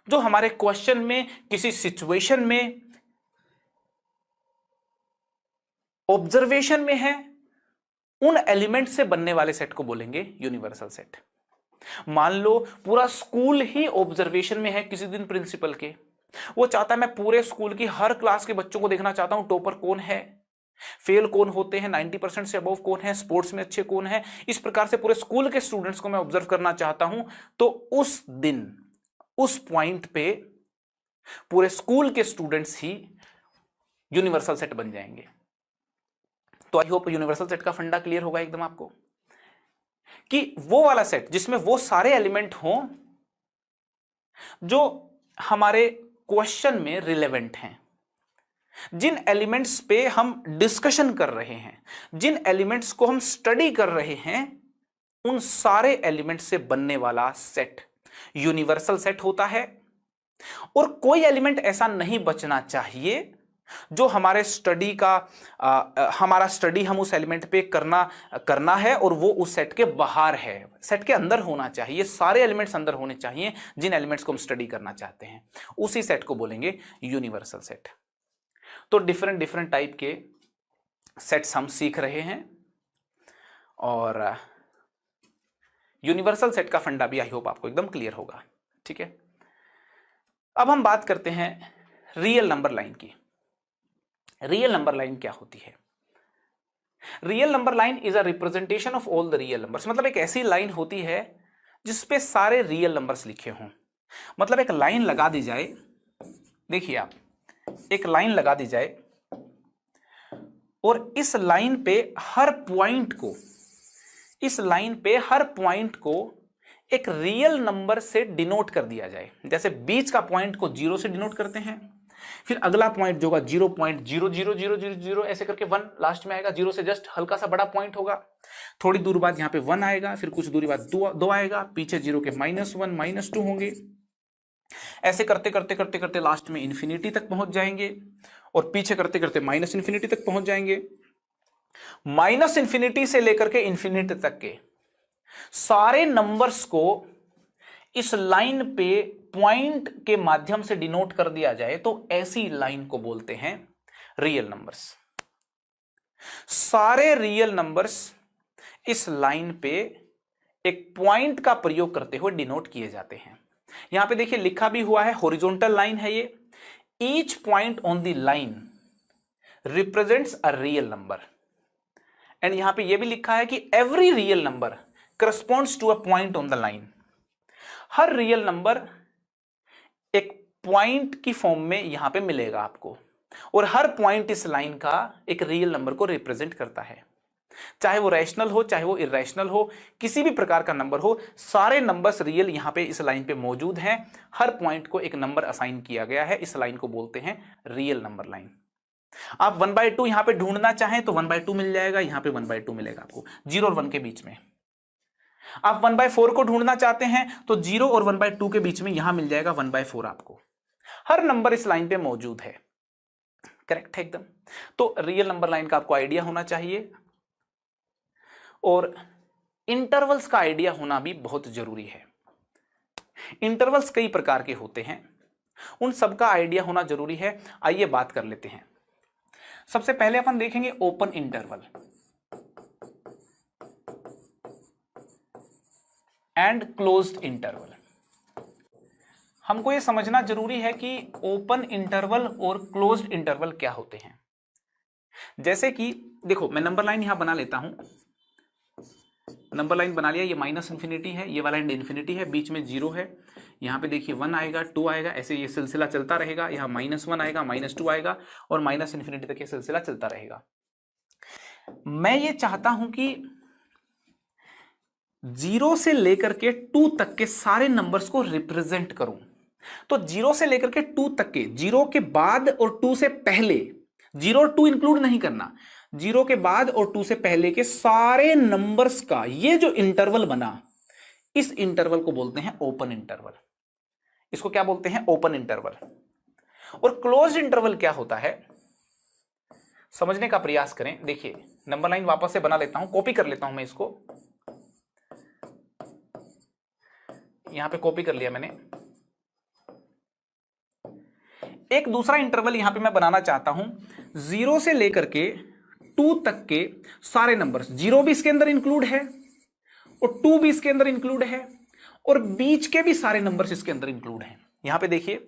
Speaker 1: जो हमारे क्वेश्चन में किसी सिचुएशन में ऑब्जर्वेशन में है, उन एलिमेंट से बनने वाले सेट को बोलेंगे यूनिवर्सल सेट। मान लो पूरा स्कूल ही ऑब्जर्वेशन में है किसी दिन प्रिंसिपल के, वो चाहता है मैं पूरे स्कूल की हर क्लास के बच्चों को देखना चाहता हूं, टॉपर कौन है, फेल कौन होते हैं, 90% से अबव कौन है, स्पोर्ट्स में अच्छे कौन है, इस प्रकार से पूरे स्कूल के स्टूडेंट्स को मैं ऑब्जर्व करना चाहता हूं। तो उस दिन उस पॉइंट पे पूरे स्कूल के स्टूडेंट्स ही यूनिवर्सल सेट बन जाएंगे। तो आई होप यूनिवर्सल सेट का फंडा क्लियर होगा एकदम आपको, कि वो वाला सेट जिसमें वो सारे एलिमेंट हों जो हमारे क्वेश्चन में रिलेवेंट हैं, जिन एलिमेंट्स पे हम डिस्कशन कर रहे हैं, जिन एलिमेंट्स को हम स्टडी कर रहे हैं, उन सारे एलिमेंट्स से बनने वाला सेट यूनिवर्सल सेट होता है। और कोई एलिमेंट ऐसा नहीं बचना चाहिए जो हमारे स्टडी का हमारा स्टडी हम उस एलिमेंट पे करना है और वो उस सेट के बाहर है, सेट के अंदर होना चाहिए। सारे एलिमेंट्स अंदर होने चाहिए जिन एलिमेंट्स को हम स्टडी करना चाहते हैं, उसी सेट को बोलेंगे यूनिवर्सल सेट। तो डिफरेंट डिफरेंट टाइप के सेट्स हम सीख रहे हैं और यूनिवर्सल सेट का फंडा भी आई होप आपको एकदम क्लियर होगा। ठीक है, अब हम बात करते हैं रियल नंबर लाइन की। रियल नंबर लाइन क्या होती है? Real number line is a representation of all the real numbers. मतलब एक ऐसी लाइन होती है जिसपे सारे रियल नंबर्स लिखे हों। मतलब एक लाइन लगा दी जाए, देखिए आप, एक लाइन लगा दी जाए और इस लाइन पे हर पॉइंट को एक रियल नंबर से डिनोट कर दिया जाए। जैसे बीच का पॉइंट को 0 से डिनोट करते हैं, फिर अगला पॉइंट जो होगा 0.00000 ऐसे करके 1 लास्ट में आएगा, 0 से जस्ट हल्का सा बड़ा पॉइंट होगा। थोड़ी दूर बाद यहाँ पे 1 आएगा, फिर कुछ दूरी बाद 2 आएगा, पीछे 0 के -1 -2 होंगे। ऐसे करते करते करते करते लास्ट में इंफिनिटी तक पहुंच जाएंगे, और पीछे करते करते -इंफिनिटी तक पहुंच जाएंगे। -इंफिनिटी से लेकर के इंफिनिटी तक के सारे नंबर्स को इस लाइन पे पॉइंट के माध्यम से डिनोट कर दिया जाए तो ऐसी लाइन को बोलते हैं रियल नंबर्स। सारे रियल नंबर्स इस लाइन पे एक पॉइंट का प्रयोग करते हुए डिनोट किए जाते हैं। यहां पे देखिए लिखा भी हुआ है, हॉरिजॉन्टल लाइन है ये। Each point on the line represents a real number, and यहां पे ये भी लिखा है कि every real number corresponds to a point on the line. हर रियल नंबर एक पॉइंट की फॉर्म में यहां पे मिलेगा आपको, और हर पॉइंट इस लाइन का एक रियल नंबर को रिप्रेजेंट करता है। चाहे वो रैशनल हो, चाहे वो इरेशनल हो, किसी भी प्रकार का नंबर हो, सारे नंबर्स रियल यहां पे इस लाइन पे मौजूद हैं। हर पॉइंट को एक नंबर असाइन किया गया है, इस लाइन को बोलते हैं रियल नंबर लाइन। आप 1/2 यहां पे ढूंढना चाहें तो 1/2 मिल जाएगा, यहां पे 1/2 मिलेगा आपको 0 और 1 के बीच में। आप 1/4 को ढूंढना चाहते हैं तो 0 और 1/2 के बीच में यहां मिल जाएगा 1/4 आपको। हर नंबर इस लाइन पे मौजूद है। करेक्ट है एकदम। तो रियल नंबर लाइन का आपको आइडिया होना चाहिए, और इंटरवल्स का आइडिया होना भी बहुत जरूरी है। इंटरवल्स कई प्रकार के होते हैं, उन सबका आइडिया होना जरूरी है। आइए बात कर लेते हैं। सबसे पहले अपन देखेंगे open interval and closed interval. हमको यह समझना जरूरी है कि ओपन इंटरवल और क्लोज्ड इंटरवल क्या होते हैं। जैसे कि देखो, मैं नंबर लाइन यहां बना लेता हूं। नंबर लाइन बना लिया, ये -इंफिनिटी है, ये वाला एंड इंफिनिटी है, बीच में 0 है। यहाँ पे देखिए 1 आएगा, 2 आएगा, ऐसे ये सिलसिला चलता रहेगा। यहाँ -1 आएगा, -2 आएगा, और -इंफिनिटी तक ये सिलसिला चलता रहेगा। मैं ये चाहता हूं कि 0 से लेकर के 2 तक के सारे नंबर्स को रिप्रेजेंट करूं। तो 0 से लेकर के 2 तक के, 0 के बाद और 2 से पहले, 0 और 2 इंक्लूड नहीं करना, 0 के बाद और 2 से पहले के सारे नंबर्स का ये जो इंटरवल बना, इस इंटरवल को बोलते हैं ओपन इंटरवल। इसको क्या बोलते हैं? Open interval. और क्लोज्ड इंटरवल क्या होता है, समझने का प्रयास करें। देखिए नंबर लाइन वापस से बना लेता हूं, कॉपी कर लेता हूं मैं इसको, यहां पे कॉपी कर लिया मैंने। एक दूसरा इंटरवल यहां पे मैं बनाना चाहता हूं, 0 से लेकर के 2 तक के सारे नंबर्स, 0 भी इसके अंदर इंक्लूड है और 2 भी इसके अंदर इंक्लूड है, और बीच के भी सारे नंबर्स इसके अंदर इंक्लूड हैं। यहां पे देखिए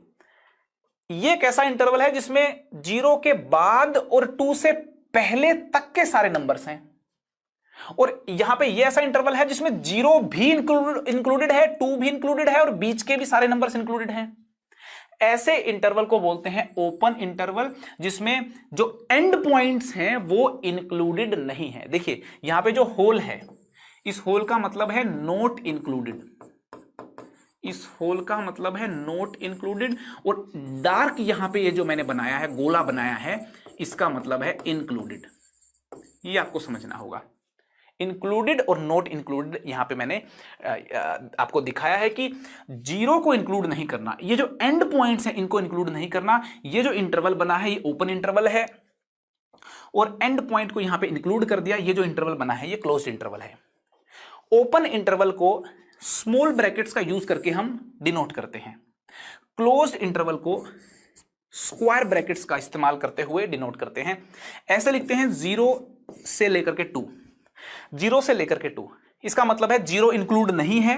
Speaker 1: ये एक ऐसा इंटरवल है जिसमें 0 के बाद और 2 से पहले तक के सारे नंबर्स हैं, और यहां पे ये ऐसा इंटरवल है जिसमें 0 भी इंक्लूडेड है, 2 भी इंक्लूडेड है, और बीच के भी सारे नंबर्स इंक्लूडेड हैं। ऐसे इंटरवल को बोलते हैं ओपन इंटरवल, जिसमें जो एंड पॉइंट्स हैं वो इंक्लूडेड नहीं है। देखिए यहां पे जो होल है, इस होल का मतलब है नॉट इंक्लूडेड, इस होल का मतलब है नॉट इंक्लूडेड, और डार्क यहां पे ये जो मैंने बनाया है, गोला बनाया है, इसका मतलब है इंक्लूडेड। ये आपको समझना होगा। इंक्लूडेड और नॉट इंक्लूडेड यहां पे मैंने आपको दिखाया है कि 0 को इंक्लूड नहीं करना, ये जो एंड पॉइंट्स हैं इनको इंक्लूड नहीं करना। ये जो इंटरवल बना है ये ओपन इंटरवल है, और एंड पॉइंट को यहां पे इंक्लूड कर दिया। ये जो इंटरवल बना है ये क्लोज्ड इंटरवल है। ओपन इंटरवल को स्मॉल ब्रैकेट्स का यूज करके हम डिनोट करते हैं, क्लोज्ड इंटरवल को स्क्वायर ब्रैकेट्स का इस्तेमाल करते हुए डिनोट करते हैं। ऐसे लिखते हैं 0 से लेकर के 2, 0 से लेकर के 2, इसका मतलब है 0 इंक्लूड नहीं है,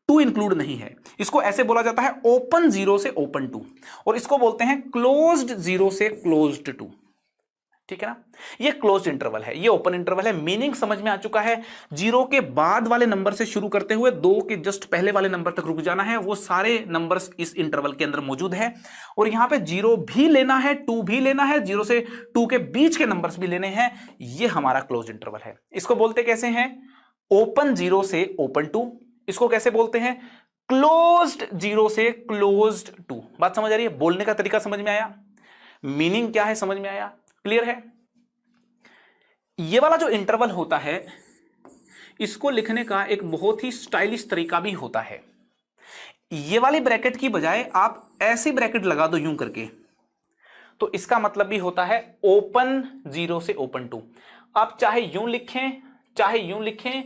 Speaker 1: 2 इंक्लूड नहीं है। इसको ऐसे बोला जाता है ओपन 0 से ओपन 2, और इसको बोलते हैं क्लोज्ड 0 से क्लोज्ड 2। ठीक है ना, ये क्लोज्ड इंटरवल है, ये ओपन इंटरवल है। मीनिंग समझ में आ चुका है। 0 के बाद वाले नंबर से शुरू करते हुए 2 के जस्ट पहले वाले नंबर तक रुक जाना है, वो सारे नंबर्स इस इंटरवल के अंदर मौजूद है। और यहां पे 0 भी लेना है, 2 भी लेना है, 0 से 2 के बीच के नंबर्स भी लेने हैं। ये हमारा क्लोज्ड इंटरवल है। इसको बोलते कैसे हैं? ओपन 0 से ओपन 2। इसको कैसे बोलते हैं? क्लोज्ड 0 से क्लोज्ड 2। बात समझ आ रही है? बोलने का तरीका समझ में आया? मीनिंग क्या है समझ में आया? क्लियर है? ये वाला जो इंटरवल होता है इसको लिखने का एक बहुत ही स्टाइलिश तरीका भी होता है। ये वाली ब्रैकेट की बजाय आप ऐसी ब्रैकेट लगा दो यूं करके, तो इसका मतलब भी होता है ओपन 0 से ओपन 2। आप चाहे यूं लिखें चाहे यूं लिखें,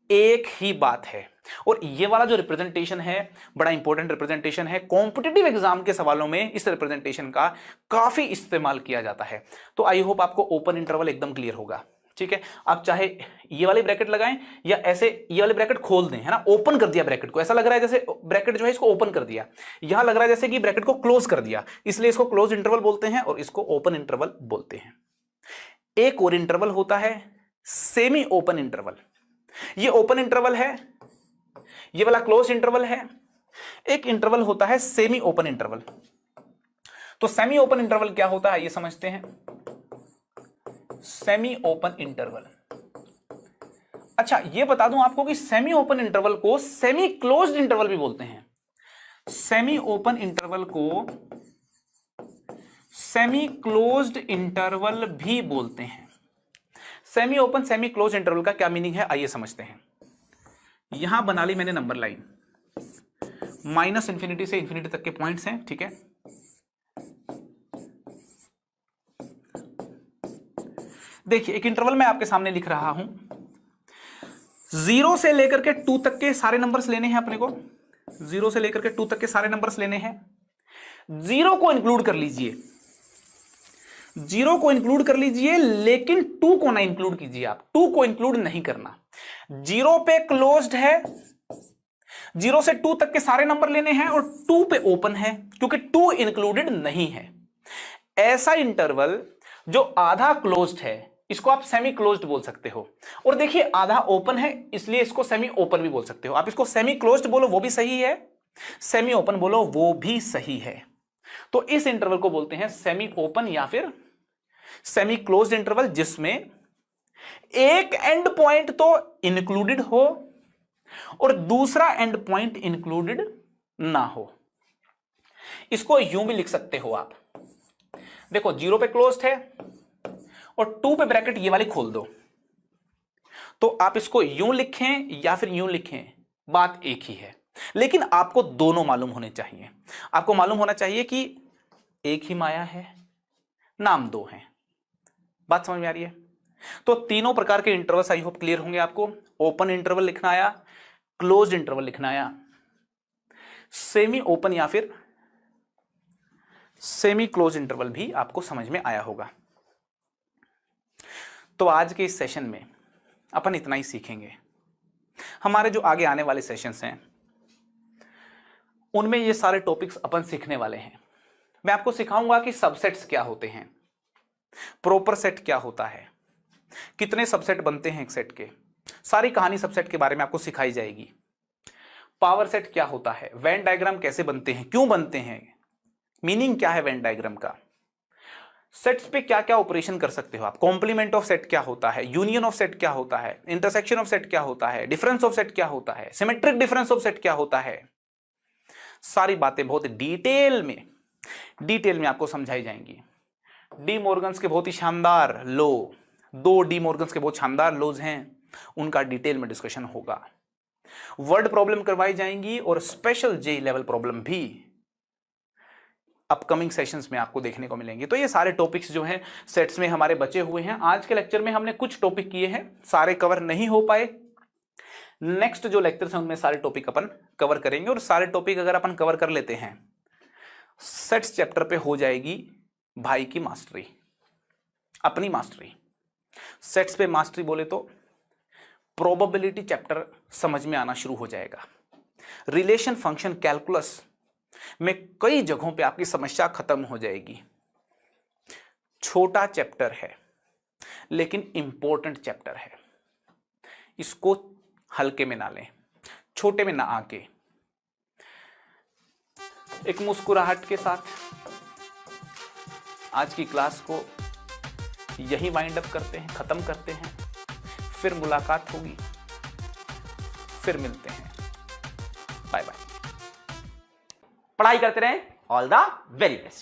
Speaker 1: एक ही बात है। और ये वाला जो रिप्रेजेंटेशन है बड़ा इंपॉर्टेंट रिप्रेजेंटेशन है, कॉम्पिटिटिव एग्जाम के सवालों में इस रिप्रेजेंटेशन का काफी इस्तेमाल किया जाता है। तो आई होप आपको ओपन इंटरवल एकदम क्लियर होगा। ठीक है, आप चाहे ये वाली ब्रैकेट लगाएं या ऐसे ये वाली ब्रैकेट खोल दें, है ना, ओपन कर दिया ब्रैकेट को, ऐसा लग रहा है जैसे ब्रैकेट जो है इसको ओपन कर दिया, यहां लग रहा है जैसे कि ब्रैकेट को क्लोज कर दिया, इसलिए इसको क्लोज इंटरवल बोलते हैं और इसको ओपन इंटरवल बोलते हैं। एक और इंटरवल होता है सेमी ओपन इंटरवल। ये ओपन इंटरवल है, ये वाला क्लोज इंटरवल है। एक इंटरवल होता है सेमी ओपन इंटरवल। तो सेमी ओपन इंटरवल क्या होता है ये समझते हैं। सेमी ओपन इंटरवल, अच्छा ये बता दूं आपको कि सेमी ओपन इंटरवल को सेमी क्लोज्ड इंटरवल भी बोलते हैं। सेमी ओपन इंटरवल को सेमी क्लोज्ड इंटरवल भी बोलते हैं। Semi open semi close interval का क्या मीनिंग है आइए समझते हैं। यहां बना ली मैंने नंबर लाइन, माइनस इंफिनिटी से इंफिनिटी तक के पॉइंट्स हैं, ठीक है। देखिए एक इंटरवल मैं आपके सामने लिख रहा हूं, 0 से लेकर के 2 तक के सारे नंबर्स लेने हैं अपने को, 0 से लेकर के 2 तक के सारे नंबर्स लेने हैं। 0 को इंक्लूड कर लीजिए, 0 को इंक्लूड कर लीजिए, लेकिन 2 को ना इंक्लूड कीजिए। आप 2 को इंक्लूड नहीं करना। 0 पे क्लोज्ड है, 0 से 2 तक के सारे नंबर लेने हैं और 2 पे ओपन है क्योंकि 2 इंक्लूडेड नहीं है। ऐसा इंटरवल जो आधा क्लोज्ड है इसको आप सेमी क्लोज्ड बोल सकते हो। और देखिए आधा ओपन है इसलिए इसको सेमी ओपन भी बोल सकते हो। आप इसको सेमी क्लोज्ड बोलो वो भी सही है, सेमी ओपन बोलो वो भी सही है। तो इस इंटरवल को बोलते हैं सेमी ओपन या फिर सेमी क्लोज्ड इंटरवल, जिसमें एक एंड पॉइंट तो इंक्लूडेड हो और दूसरा एंड पॉइंट इंक्लूडेड ना हो। इसको यूं भी लिख सकते हो आप, देखो 0 पे क्लोज्ड है और 2 पे ब्रैकेट ये वाली खोल दो, तो आप इसको यूं लिखें या फिर यूं लिखें बात एक ही है। लेकिन आपको दोनों मालूम होने चाहिए। आपको मालूम होना चाहिए कि एक ही माया है, नाम दो हैं। बात समझ में आ रही है? तो तीनों प्रकार के इंटरवल्स आई होप क्लियर होंगे आपको। ओपन इंटरवल लिखना आया, क्लोज्ड इंटरवल लिखना आया, सेमी ओपन या फिर सेमी क्लोज इंटरवल भी आपको समझ में आया होगा। तो आज के इस सेशन में अपन इतना ही सीखेंगे। हमारे जो आगे आने वाले सेशंस हैं उनमें ये सारे टॉपिक्स अपन सीखने वाले हैं। मैं आपको सिखाऊंगा कि सबसेट्स क्या होते हैं, प्रॉपर सेट क्या होता है, कितने सबसेट बनते हैं एक सेट के, सारी कहानी सबसेट के बारे में आपको सिखाई जाएगी। पावर सेट क्या होता है, वेन डायग्राम कैसे बनते हैं, क्यों बनते हैं, मीनिंग क्या है वेन डायग्राम का, सेट्स पे क्या क्या ऑपरेशन कर सकते हो आप, कॉम्प्लीमेंट ऑफ सेट क्या होता है, यूनियन ऑफ सेट क्या होता है, इंटरसेक्शन ऑफ सेट क्या होता है, डिफरेंस ऑफ सेट क्या होता है, सिमेट्रिक डिफरेंस ऑफ सेट क्या होता है। सारी बातें बहुत डिटेल में आपको समझाई जाएंगी। डी मॉर्गन्स के बहुत ही शानदार लो, 2 डी मॉर्गन्स के बहुत शानदार लॉज हैं, उनका डिटेल में डिस्कशन होगा। वर्ड प्रॉब्लम करवाई जाएंगी और स्पेशल जेई लेवल प्रॉब्लम भी अपकमिंग सेशंस में आपको देखने को मिलेंगे। तो ये सारे टॉपिक्स जो हैं सेट्स में हमारे बचे हुए हैं। आज के लेक्चर में हमने कुछ टॉपिक किए हैं, सारे कवर नहीं हो पाए। नेक्स्ट जो लेक्चर्स हैं उनमें सारे टॉपिक अपन कवर करेंगे और सारे टॉपिक अगर अपन कवर कर लेते हैं, सेट्स चैप्टर पे हो जाएगी भाई की मास्टरी, अपनी मास्टरी। सेट्स पे मास्टरी बोले तो प्रोबेबिलिटी चैप्टर समझ में आना शुरू हो जाएगा। रिलेशन फंक्शन कैलकुलस में कई जगहों पे आपकी समस्या खत्म हो जाएगी। छोटा चैप्टर है लेकिन इंपॉर्टेंट चैप्टर है, इसको हल्के में ना लें, छोटे में ना आके एक मुस्कुराहट के साथ आज की क्लास को यही वाइंड अप करते हैं, खत्म करते हैं। फिर मुलाकात होगी, फिर मिलते हैं। Bye bye. पढ़ाई करते रहें। All the very best.